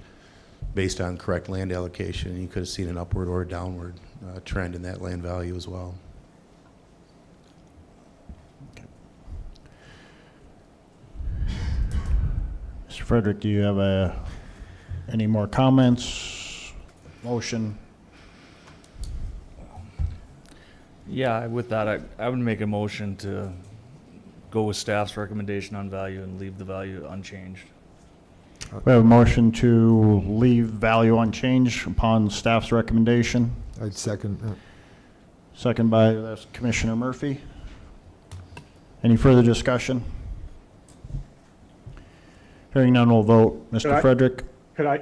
based on correct land allocation. You could have seen an upward or a downward trend in that land value as well. Mr. Frederick, do you have any more comments? Motion? Yeah, with that, I would make a motion to go with staff's recommendation on value and leave the value unchanged. We have a motion to leave value unchanged upon staff's recommendation. I'd second that. Second by Commissioner Murphy. Any further discussion? Hearing none, we'll vote. Could Mr. I- Frederick? Could I,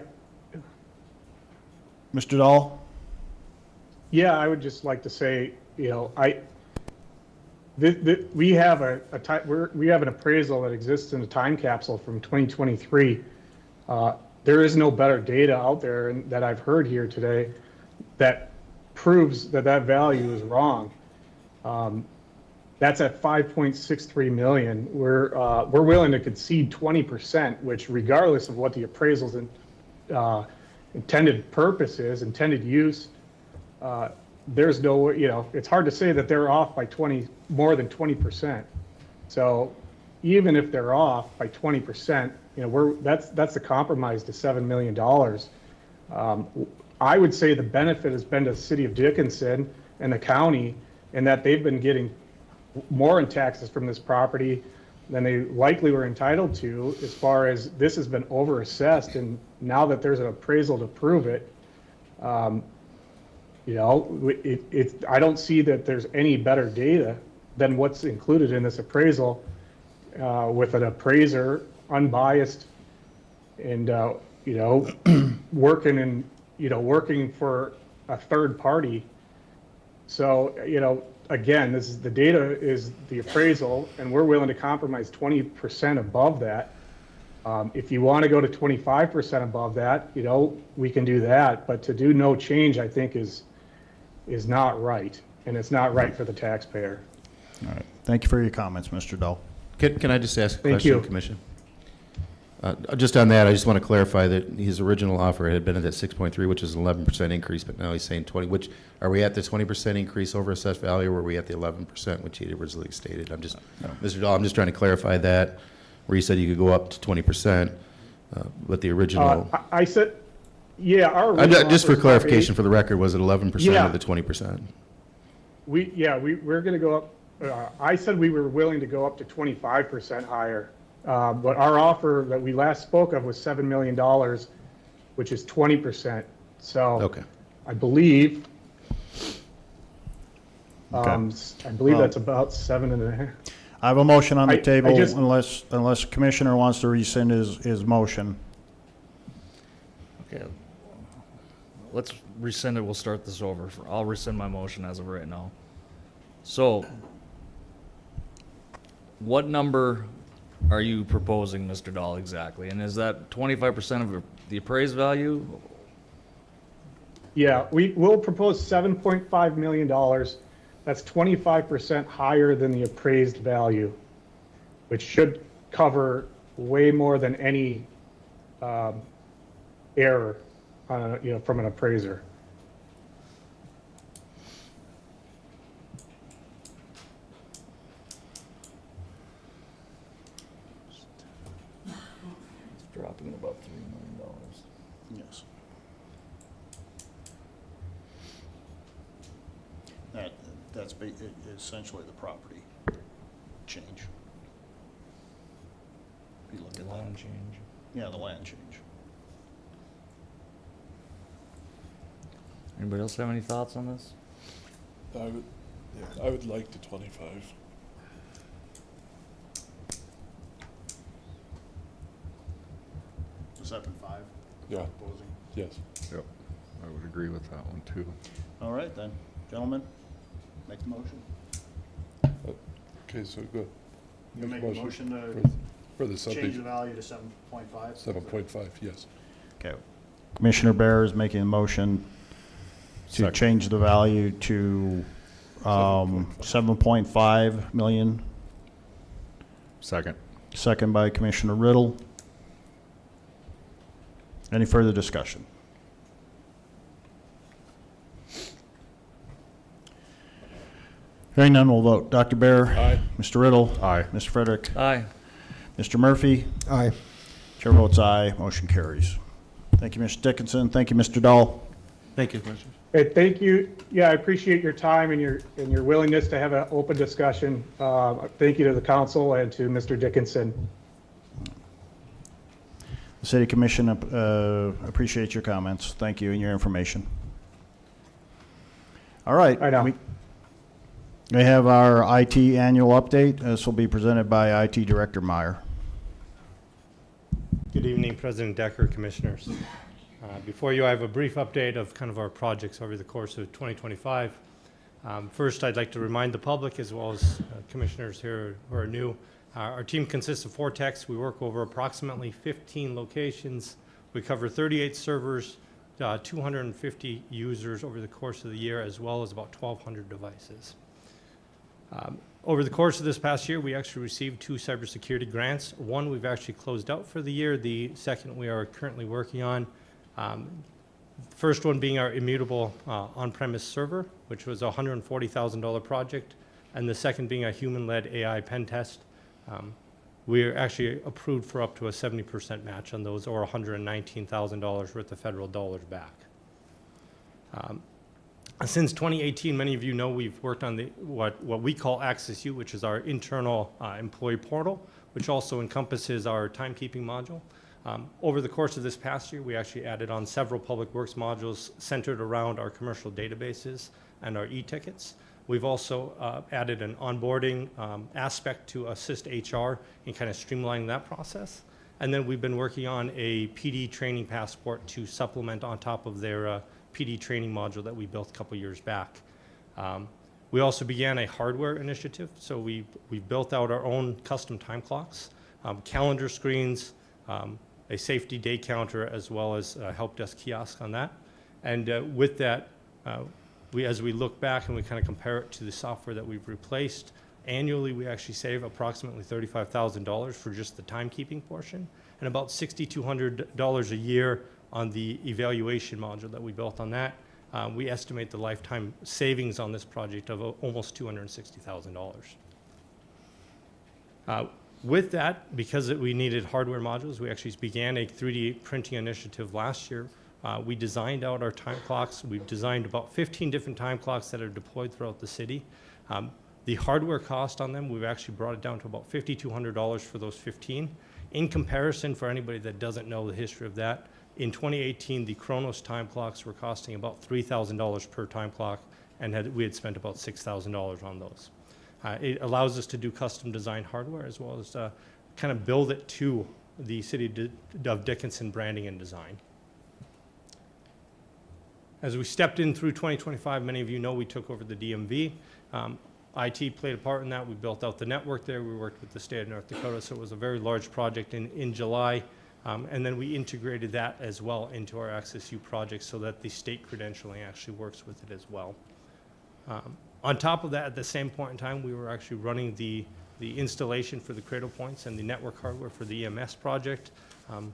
Mr. Dahl? yeah, I would just like to say, we have we have an appraisal that exists in a time capsule from 2023. There is no better data out there that I've heard here today that proves that value is wrong. That's at 5.63 million. We're willing to concede 20%, which regardless of what the appraisal's intended purpose is, intended use, there's no, it's hard to say that they're off by more than 20%. So even if they're off by 20%, that's a compromise to $7 million. I would say the benefit has been to the city of Dickinson and the county in that they've been getting more in taxes from this property than they likely were entitled to, as far as this has been overassessed. And now that there's an appraisal to prove it, I don't see that there's any better data than what's included in this appraisal, with an appraiser, unbiased, and working for a third party. So again, the data is the appraisal, and we're willing to compromise 20% above that. If you want to go to 25% above that, we can do that. But to do no change, I think is not right, and it's not right for the taxpayer. All right. Thank you for your comments, Mr. Dahl. Can I just ask a Thank question, you. Commission? Just on that, I just want to clarify that his original offer had been at that 6.3, which is an 11% increase, but now he's saying 20, which, are we at the 20% increase over assessed value, or were we at the 11%, which he originally stated? Mr. Dahl, I'm just trying to clarify that, where you said you could go up to 20%, but the original, I said, yeah, our original just for offer is clarification for the record, was it 11% Yeah. or the 20%? we're going to go up. I said we were willing to go up to 25% higher. But our offer that we last spoke of was $7 million, which is 20%. So Okay. I believe, Okay. Well- that's about 7.5. I have a motion on the I table just- unless the commissioner wants to rescind his motion. Okay. Let's rescind it. We'll start this over. I'll rescind my motion as of right now. So, what number are you proposing, Mr. Dahl, exactly? And is that 25% of the appraised value? Yeah, we will propose $7.5 million. That's 25% higher than the appraised value, which should cover way more than any error, from an appraiser. It's dropping about $3 million. Yes. That's essentially the property change. If you look The at land that. change. Yeah, the land change. Anybody else have any thoughts on this? I would like the 25. The 7.5 Yeah, proposing. yes. Yep, I would agree with that one too. All right then, gentlemen, make the motion. Okay, so good. You make a motion For the to change the value to 7.5? 7.5, yes. Okay. Commissioner Bear is making a motion to Second. change the value to 7.5 million. Second. Second by Commissioner Riddle. Any further discussion? Hearing none, we'll vote. Dr. Bear? Aye. Mr. Riddle? Aye. Mr. Frederick? Aye. Mr. Murphy? Aye. Chair votes aye, motion carries. Thank you, Mr. Dickinson. Thank you, Mr. Dahl. Thank you, Commissioner. Hey, thank you. Yeah, I appreciate your time and your willingness to have an open discussion. Thank you to the council and to Mr. Dickinson. The City Commission appreciates your comments. Thank you and your information. All right. I know. We have our IT annual update. This will be presented by IT Director Meyer. Good evening, President Decker, Commissioners. Before you, I have a brief update of kind of our projects over the course of 2025. First, I'd like to remind the public, as well as commissioners here who are new, our team consists of 4 techs. We work over approximately 15 locations. We cover 38 servers, 250 users over the course of the year, as well as about 1,200 devices. Over the course of this past year, we actually received 2 cybersecurity grants. One we've actually closed out for the year. The second we are currently working on. First one being our immutable on-premise server, which was a $140,000 project, and the second being a human-led AI pen test. We're actually approved for up to a 70% match on those, or $119,000 worth of federal dollars back. Since 2018, many of you know we've worked on what we call Access U, which is our internal employee portal, which also encompasses our timekeeping module. Over the course of this past year, we actually added on several public works modules centered around our commercial databases and our e-tickets. We've also added an onboarding aspect to assist HR in kind of streamlining that process. And then we've been working on a PD training passport to supplement on top of their PD training module that we built a couple years back. We also began a hardware initiative. So we built out our own custom time clocks, calendar screens, a safety day counter, as well as a help desk kiosk on that. And with that, as we look back and we kind of compare it to the software that we've replaced, annually we actually save approximately $35,000 for just the timekeeping portion, and about $6,200 a year on the evaluation module that we built on that. We estimate the lifetime savings on this project of almost $260,000. With that, because we needed hardware modules, we actually began a 3D printing initiative last year. We designed out our time clocks. We've designed about 15 different time clocks that are deployed throughout the city. The hardware cost on them, we've actually brought it down to about $5,200 for those 15. In comparison, for anybody that doesn't know the history of that, in 2018, the Kronos time clocks were costing about $3,000 per time clock, and we had spent about $6,000 on those. It allows us to do custom design hardware, as well as kind of build it to the City of Dickinson branding and design. As we stepped in through 2025, many of you know we took over the DMV. IT played a part in that. We built out the network there. We worked with the state of North Dakota, so it was a very large project in July. And then we integrated that as well into our Access U project so that the state credentialing actually works with it as well. On top of that, at the same point in time, we were actually running the installation for the Cradle Points and the network hardware for the EMS project.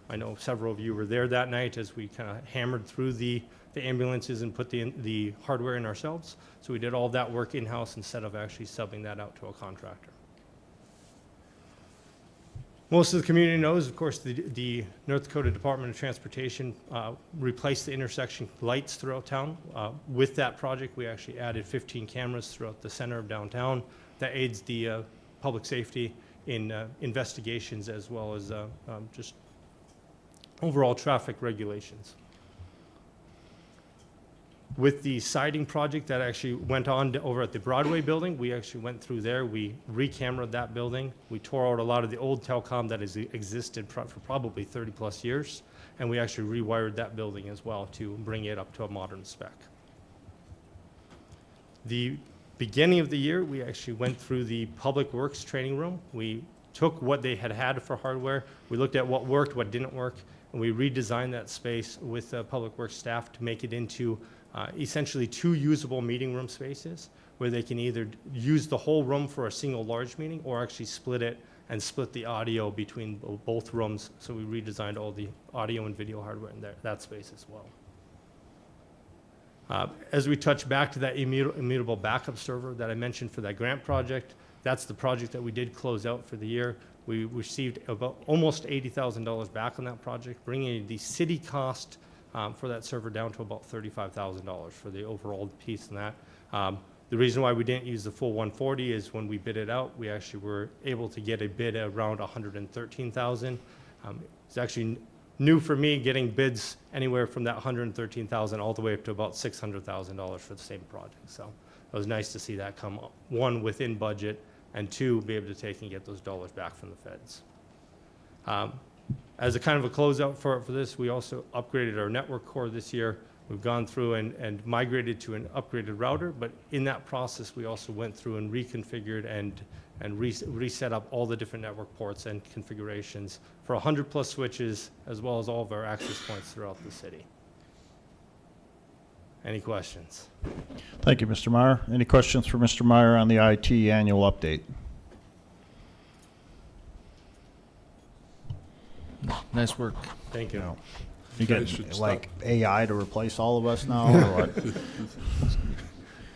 I know several of you were there that night as we kind of hammered through the ambulances and put the hardware in ourselves. So we did all that work in-house instead of actually subbing that out to a contractor. Most of the community knows, of course, the North Dakota Department of Transportation replaced the intersection lights throughout town. With that project, we actually added 15 cameras throughout the center of downtown. That aids the public safety in investigations as well as just overall traffic regulations. With the siding project that actually went on over at the Broadway building, we actually went through there. We re-cameraed that building. We tore out a lot of the old telecom that has existed for probably 30 plus years. And we actually rewired that building as well to bring it up to a modern spec. The beginning of the year, we actually went through the Public Works training room. We took what they had for hardware. We looked at what worked, what didn't work, and we redesigned that space with Public Works staff to make it into essentially 2 usable meeting room spaces where they can either use the whole room for a single large meeting or actually split it and split the audio between both rooms. So we redesigned all the audio and video hardware in that space as well. As we touch back to that immutable backup server that I mentioned for that grant project, that's the project that we did close out for the year. We received about almost $80,000 back on that project, bringing the city cost for that server down to about $35,000 for the overall piece in that. The reason why we didn't use the full 140 is when we bid it out, we actually were able to get a bid around $113,000. It's actually new for me getting bids anywhere from that $113,000 all the way up to about $600,000 for the same project. So it was nice to see that come, 1, within budget, and 2, be able to take and get those dollars back from the feds. As a kind of a closeout for this, we also upgraded our network core this year. We've gone through and migrated to an upgraded router, but in that process, we also went through and reconfigured and reset up all the different network ports and configurations for 100 plus switches, as well as all of our access points throughout the city. Any questions? Thank you, Mr. Meyer. Any questions for Mr. Meyer on the IT annual update? Nice work. Thank you. No. You guys should getting stop. like AI to replace all of us now, or what?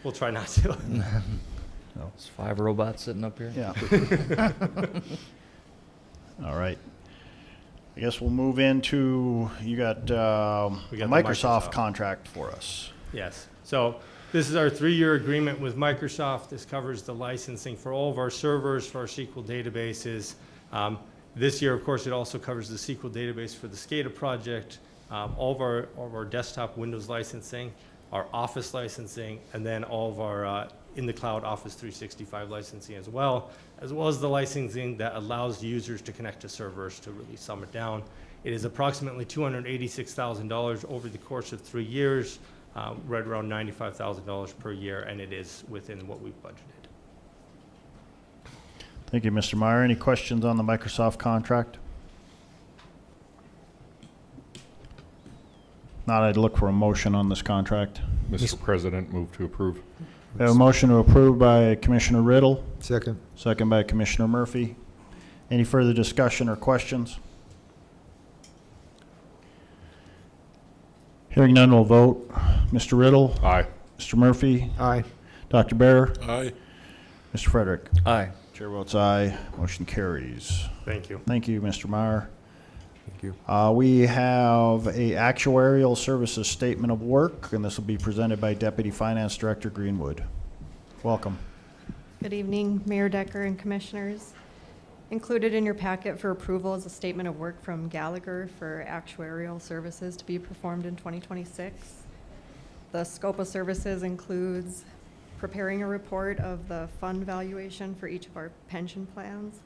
We'll try not to. There's 5 robots sitting up here. Yeah. All right. I guess we'll move into, you got We a got the Microsoft Microsoft. contract for us. Yes. So this is our 3-year agreement with Microsoft. This covers the licensing for all of our servers, for our SQL databases. This year, of course, it also covers the SQL database for the SCADA project, all of our desktop Windows licensing, our Office licensing, and then all of our in the cloud Office 365 licensing as well as the licensing that allows users to connect to servers to really sum it down. It is approximately $286,000 over the course of 3 years, right around $95,000 per year, and it is within what we've budgeted. Thank you, Mr. Meyer. Any questions on the Microsoft contract? Not, I'd look for a motion on this contract. Mr. President, move to approve. We have a motion to approve by Commissioner Riddle, Second. second by Commissioner Murphy. Any further discussion or questions? Hearing none, we'll vote. Mr. Riddle, Aye. Mr. Murphy, Aye. Dr. Bear, Aye. Mr. Frederick. Aye. Chair votes aye. Motion carries. Thank you. Thank you, Mr. Meyer. Thank you. We have a actuarial services statement of work, and this will be presented by Deputy Finance Director Greenwood. Welcome. Good evening, Mayor Decker and Commissioners. Included in your packet for approval is a statement of work from Gallagher for actuarial services to be performed in 2026. The scope of services includes preparing a report of the fund valuation for each of our pension plans.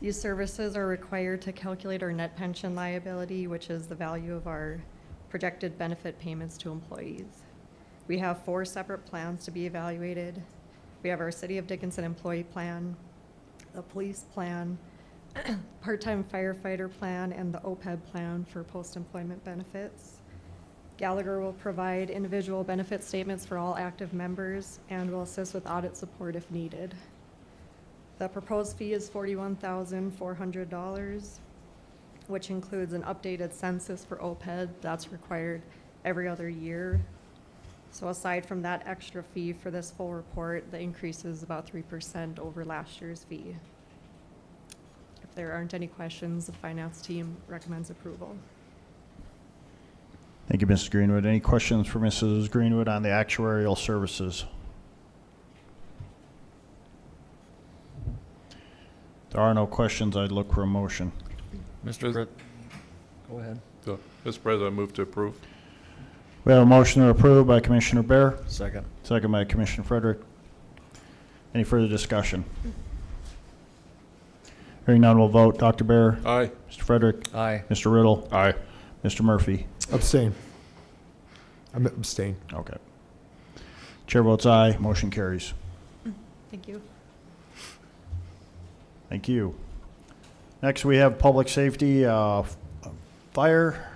These services are required to calculate our net pension liability, which is the value of our projected benefit payments to employees. We have 4 separate plans to be evaluated. We We have our City of Dickinson employee plan, the police plan, part-time firefighter plan, and the OPEB plan for post-employment benefits. Gallagher will provide individual benefit statements for all active members and will assist with audit support if needed. The proposed fee is $41,400, which includes an updated census for OPEB that's required every other year. So aside from that extra fee for this full report, the increase is about 3% over last year's fee. If there aren't any questions, the finance team recommends approval. Thank you, Mrs. Greenwood. Any questions for Mrs. Greenwood on the actuarial services? There are no questions. I'd look for a motion. Mr. Go ahead. So, Mr. President, I move to approve. We have a motion to approve by Commissioner Bear, Second. second by Commissioner Frederick. Any further discussion? Hearing none, we'll vote. Dr. Bear, Aye. Mr. Frederick, Aye. Mr. Riddle, Aye. Mr. Murphy. Abstain. I'm abstain. Okay. Chair votes aye. Motion carries. Thank you. Thank you. Next, we have public safety, fire.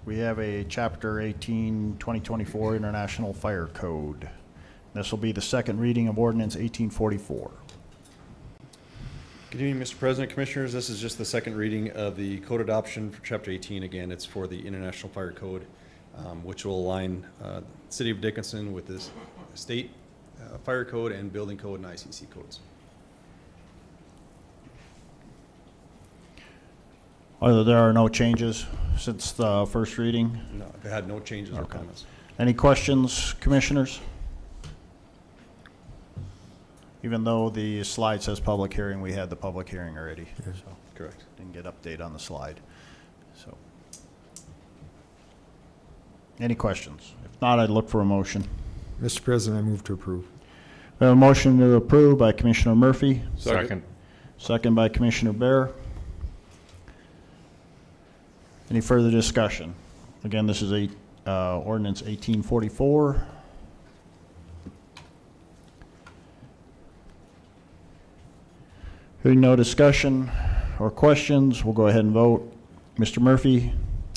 We have a Chapter 18, 2024 International Fire Code. This will be the second reading of Ordinance 1844. Good evening, Mr. President, Commissioners. This is just the second reading of the code adoption for Chapter 18. Again, it's for the International Fire Code, which will align the City of Dickinson with the state fire code and building code and ICC codes. There are no changes since the first reading. No, they had no changes or Okay. comments. Any questions, Commissioners? Even though the slide says public hearing, we had the public hearing already, so Correct. didn't get update on the slide. So, any questions? If not, I'd look for a motion. Mr. President, I move to approve. We have a motion to approve by Commissioner Murphy, Second. second by Commissioner Bear. Any further discussion? Again, this is ordinance 1844. Hearing no discussion or questions, we'll go ahead and vote. Mr. Murphy,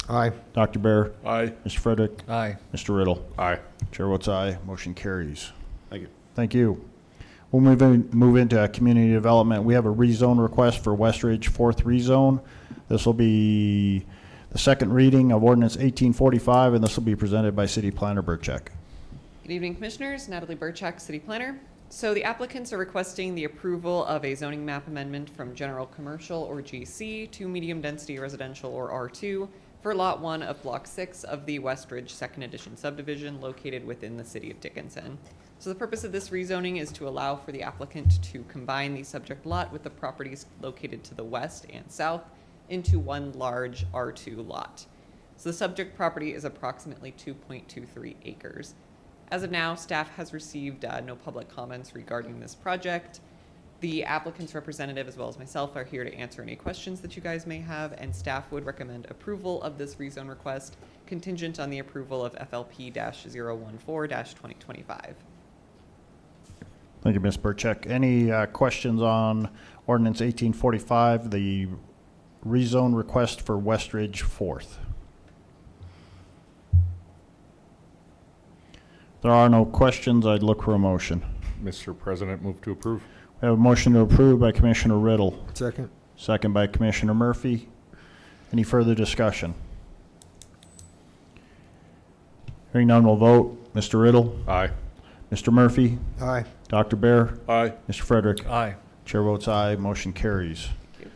Aye. Dr. Bear, Aye. Mr. Frederick, Aye. Mr. Riddle. Aye. Chair votes aye. Motion carries. Thank you. Thank you. We'll move into community development. We have a rezone request for Westridge 4th rezone. This will be the second reading of ordinance 1845, and this will be presented by City Planner Burchak. Good evening, Commissioners. Natalie Burchak, City Planner. So the applicants are requesting the approval of a zoning map amendment from general commercial or GC to medium density residential or R2 for Lot 1 of Block 6 of the Westridge Second Edition subdivision located within the City of Dickinson. So the purpose of this rezoning is to allow for the applicant to combine the subject lot with the properties located to the west and south into one large R2 lot. So the subject property is approximately 2.23 acres. As of now, staff has received no public comments regarding this project. The applicant's representative, as well as myself, are here to answer any questions that you guys may have, and staff would recommend approval of this rezone request contingent on the approval of FLP-014-2025. Thank you, Ms. Burchak. Any questions on ordinance 1845, the rezone request for Westridge 4th? There are no questions. I'd look for a motion. Mr. President, move to approve. We have a motion to approve by Commissioner Riddle, Second. second by Commissioner Murphy. Any further discussion? Hearing none, we'll vote. Mr. Riddle, Aye. Mr. Murphy, Aye. Dr. Bear, Aye. Mr. Frederick. Aye. Chair votes aye. Motion carries. Thank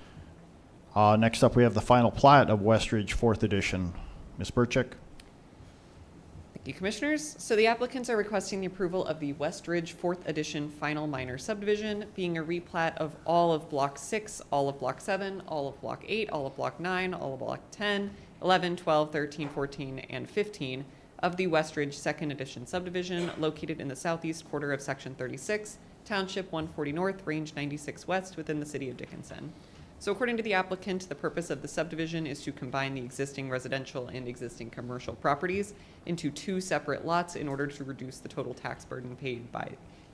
you. Next up, we have the final plat of Westridge 4th Edition. Ms. Burchak? Thank you, Commissioners. So the applicants are requesting the approval of the Westridge 4th Edition Final Minor Subdivision, being a replat of all of Block 6, all of Block 7, all of Block 8, all of Block 9, all of Block 10, 11, 12, 13, 14, and 15 of the Westridge 2nd Edition subdivision located in the southeast quarter of Section 36, Township 140 North, Range 96 West, within the City of Dickinson. So according to the applicant, the purpose of the subdivision is to combine the existing residential and existing commercial properties into two separate lots in order to reduce the total tax burden paid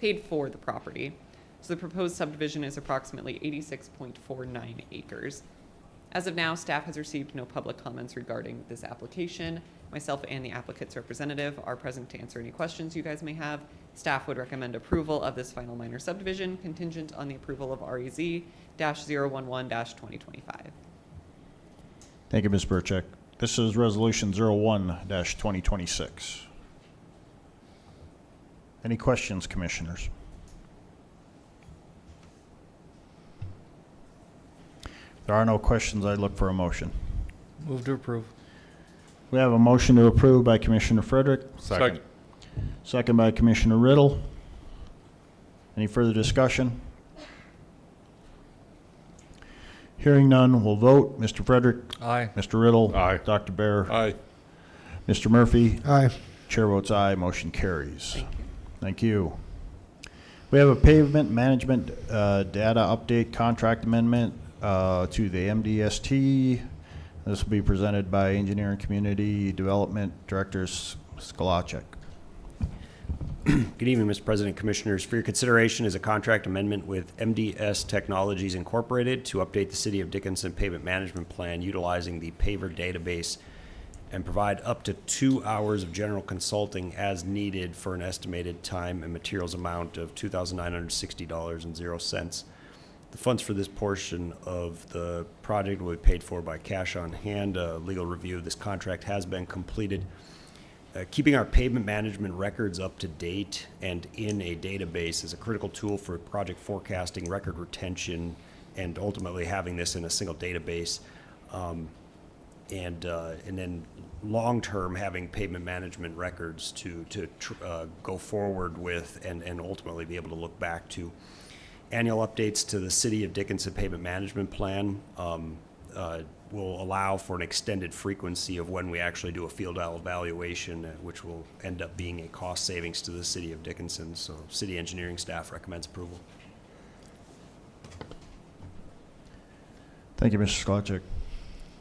paid for the property. So the proposed subdivision is approximately 86.49 acres. As of now, staff has received no public comments regarding this application. Myself and the applicant's representative are present to answer any questions you guys may have. Staff would recommend approval of this final minor subdivision contingent on the approval of REZ-011-2025. Thank you, Ms. Burchek. This is Resolution 01-2026. Any questions, commissioners? If there are no questions, I'd look for a motion. Move to approve. We have a motion to approve by Commissioner Frederick, Second. second by Commissioner Riddle. Any further discussion? Hearing none, we'll vote. Mr. Frederick? Aye. Mr. Riddle? Aye. Dr. Bear? Aye. Mr. Murphy? Aye. Chair votes aye, motion carries. Thank you. Thank you. We have a pavement management data update contract amendment to the MDST. This will be presented by Engineering Community Development Director Skolacek. Good evening, Mr. President, Commissioners. For your consideration is a contract amendment with MDS Technologies Incorporated to update the City of Dickinson Pavement Management Plan utilizing the paver database and provide up to 2 hours of general consulting as needed for an estimated time and materials amount of $2,960.00. The funds for this portion of the project will be paid for by cash on hand. A legal review of this contract has been completed. Keeping our pavement management records up to date and in a database is a critical tool for project forecasting, record retention, and ultimately having this in a single database. And then long-term having pavement management records to go forward with and ultimately be able to look back to. Annual updates to the City of Dickinson Pavement Management Plan will allow for an extended frequency of when we actually do a field evaluation, which will end up being a cost savings to the City of Dickinson. So city engineering staff recommends approval. Thank you, Mr. Skolacek.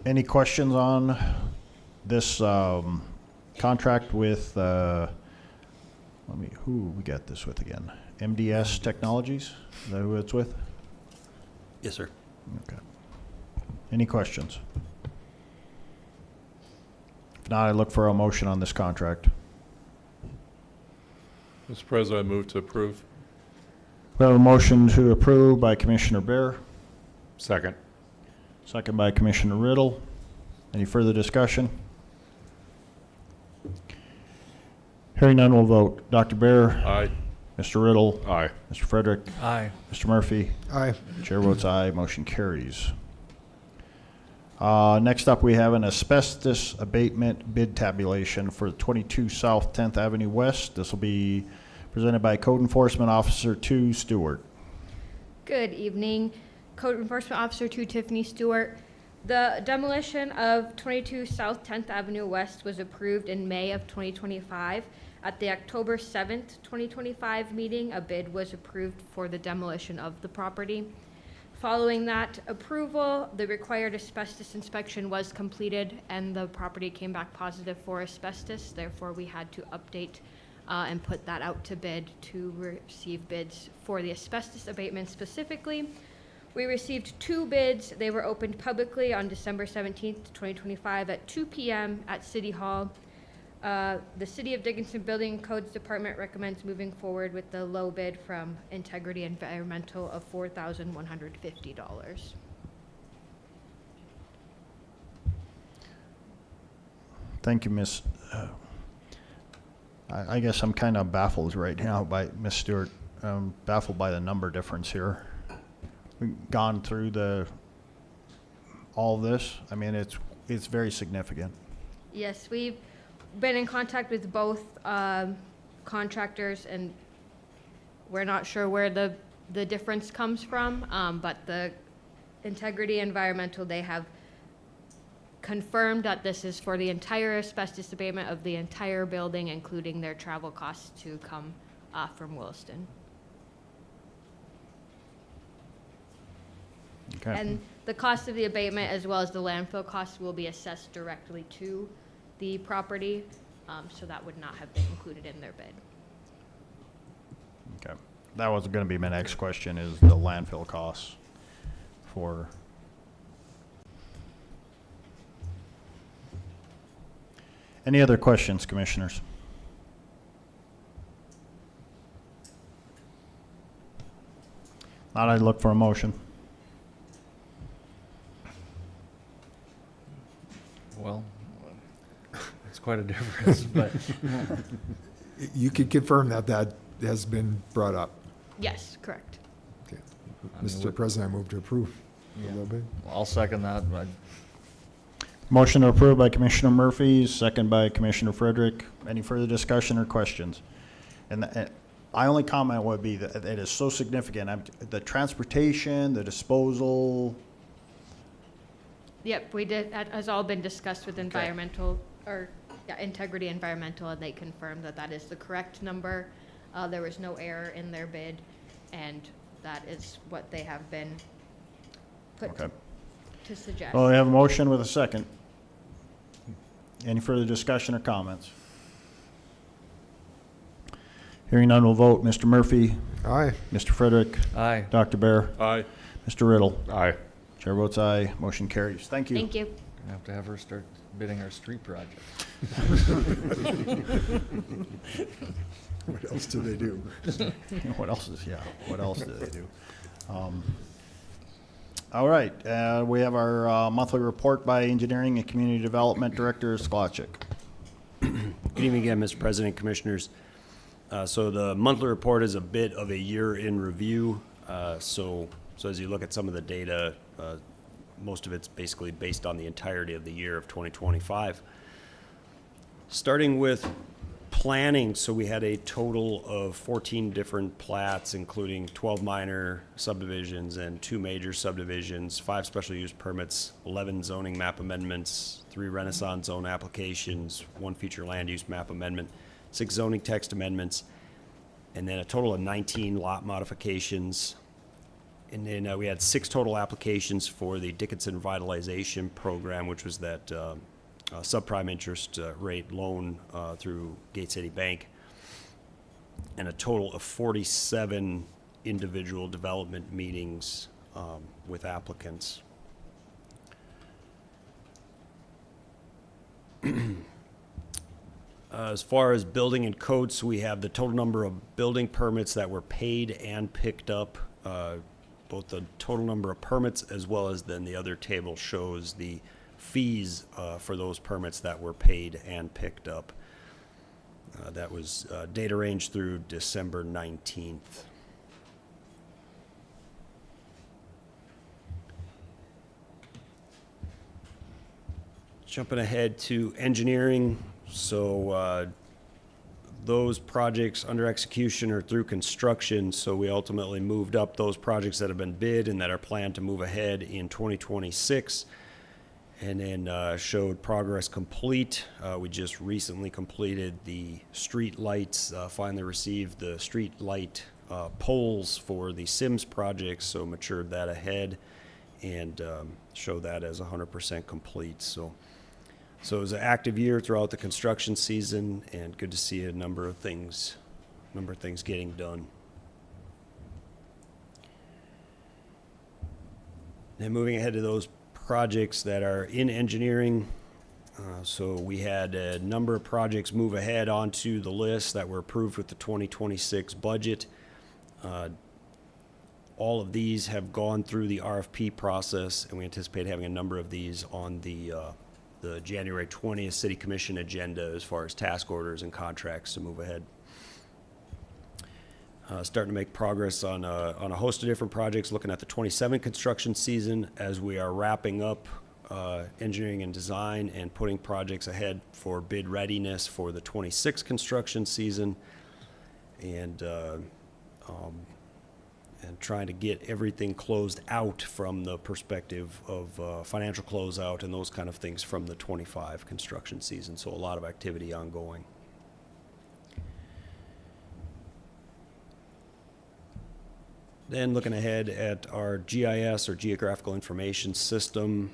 Any questions on this contract with, who we got this with again? MDS Technologies? Is that who it's with? Yes, sir. Okay. Any questions? If not, I look for a motion on this contract. Mr. President, I move to approve. We have a motion to approve by Commissioner Bear, Second. second by Commissioner Riddle. Any further discussion? Hearing none, we'll vote. Dr. Bear, Aye. Mr. Riddle, Aye. Mr. Frederick, Aye. Mr. Murphy. Aye. Chair votes aye, motion carries. Next up, we have an asbestos abatement bid tabulation for 22 South 10th Avenue West. This will be presented by Code Enforcement Officer 2 Stewart. Good evening. Code Enforcement Officer 2 Tiffany Stewart. The demolition of 22 South 10th Avenue West was approved in May of 2025. At the October 7th, 2025 meeting, a bid was approved for the demolition of the property. Following that approval, the required asbestos inspection was completed and the property came back positive for asbestos. Therefore, we had to update and put that out to bid to receive bids for the asbestos abatement specifically. We received 2 bids. They were opened publicly on December 17th, 2025 at 2 p.m. at City Hall. The City of Dickinson Building Codes Department recommends moving forward with the low bid from Integrity Environmental of $4,150. Thank you, Ms. I guess I'm kind of baffled right now by Ms. Stewart. Baffled by the number difference here. We've gone through all this. I mean, it's very significant. Yes, we've been in contact with both contractors, and we're not sure where the difference comes from, but the Integrity Environmental, they have confirmed that this is for the entire asbestos abatement of the entire building, including their travel costs to come from Williston. Okay. And the cost of the abatement as well as the landfill costs will be assessed directly to the property, so that would not have been included in their bid. Okay. That was gonna be my next question, is the landfill costs for. Any other questions, commissioners? Not, I'd look for a motion. Well, it's quite a difference, but You could confirm that that has been brought up. Yes, correct. Okay. I mean, Mr. President, I move to approve. A Yeah. little bit. I'll second that. Motion to approve by Commissioner Murphy, second by Commissioner Frederick. Any further discussion or questions? And my only comment would be that it is so significant. The transportation, the disposal, Yep, we did, that has all been discussed with environmental, or, yeah, Integrity Environmental, and they confirmed that that is the correct number. There was no error in their bid, and that is what they have been put Okay. to suggest. Well, we have a motion with a second. Any further discussion or comments? Hearing none, we'll vote. Mr. Murphy, Aye. Mr. Frederick, Aye. Dr. Bear, Aye. Mr. Riddle. Aye. Chair votes aye. Motion carries. Thank you. Thank you. Gonna have to have her start bidding our street project. What else do they do? What else do they do? All right, we have our monthly report by Engineering and Community Development Director Sklachik. Good evening again, Mr. President, Commissioners. So the monthly report is a bit of a year in review. So as you look at some of the data, most of it's basically based on the entirety of the year of 2025. Starting with planning, so we had a total of 14 different plats, including 12 minor subdivisions and 2 major subdivisions, 5 special use permits, 11 zoning map amendments, 3 Renaissance zone applications, 1 future land use map amendment, 6 zoning text amendments, and then a total of 19 lot modifications. And then we had 6 total applications for the Dickinson Revitalization Program, which was that subprime interest rate loan through Gate City Bank, and a total of 47 individual development meetings with applicants. As far as building and codes, we have the total number of building permits that were paid and picked up, both the total number of permits as well as then the other table shows the fees for those permits that were paid and picked up. That was data range through December 19th. Jumping ahead to engineering, so those projects under execution are through construction, so we ultimately moved up those projects that have been bid and that are planned to move ahead in 2026. And then showed progress complete. We just recently completed the street lights, finally received the street light poles for the Sims project, so matured that ahead and showed that as 100% complete. So it was an active year throughout the construction season, and good to see a number of things getting done. Then moving ahead to those projects that are in engineering. So we had a number of projects move ahead onto the list that were approved with the 2026 budget. All of these have gone through the RFP process, and we anticipate having a number of these on the January 20th City Commission agenda as far as task orders and contracts to move ahead. Starting to make progress on a host of different projects, looking at the 27 construction season as we are wrapping up engineering and design and putting projects ahead for bid readiness for the 26 construction season, and trying to get everything closed out from the perspective of financial closeout and those kind of things from the 25 construction season. So a lot of activity ongoing. Then looking ahead at our GIS, or Geographical Information System,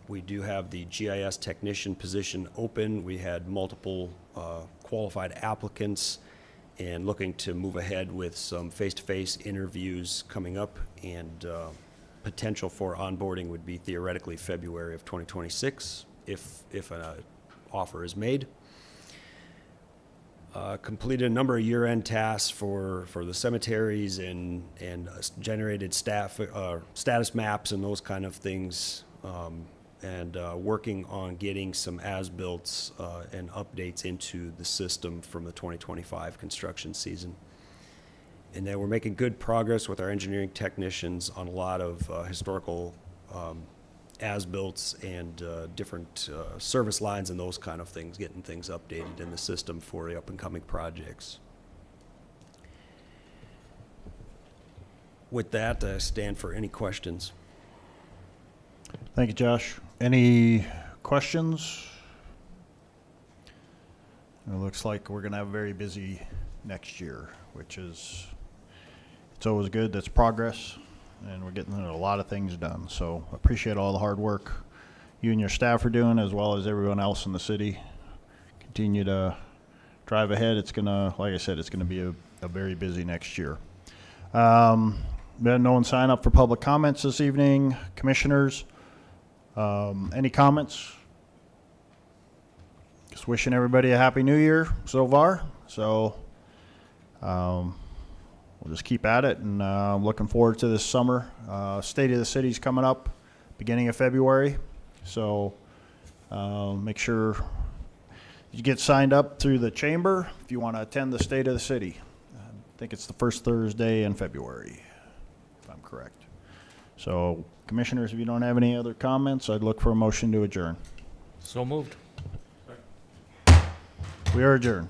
we do have the GIS technician position open. We had multiple qualified applicants, and looking to move ahead with some face-to-face interviews coming up, and potential for onboarding would be theoretically February of 2026 if an offer is made. Completed a number of year-end tasks for the cemeteries and generated status maps and those kind of things, and working on getting some as-builts and updates into the system from the 2025 construction season. And then we're making good progress with our engineering technicians on a lot of historical as-builts and different service lines and those kind of things, getting things updated in the system for the up-and-coming projects. With that, I stand for any questions. Thank you, Josh. Any questions? It looks like we're going to have a very busy next year, which is, it's always good. That's progress, and we're getting a lot of things done. So I appreciate all the hard work you and your staff are doing, as well as everyone else in the city. Continue to drive ahead. It's going to, like I said, it's going to be a very busy next year. No one sign up for public comments this evening. Commissioners, any comments? Just wishing everybody a happy new year so far. So we'll just keep at it, and I'm looking forward to this summer. State of the City's coming up beginning of February. So make sure you get signed up through the chamber if you want to attend the State of the City. I think it's the first Thursday in February, if I'm correct. So, commissioners, if you don't have any other comments, I'd look for a motion to adjourn. So moved. We are adjourned.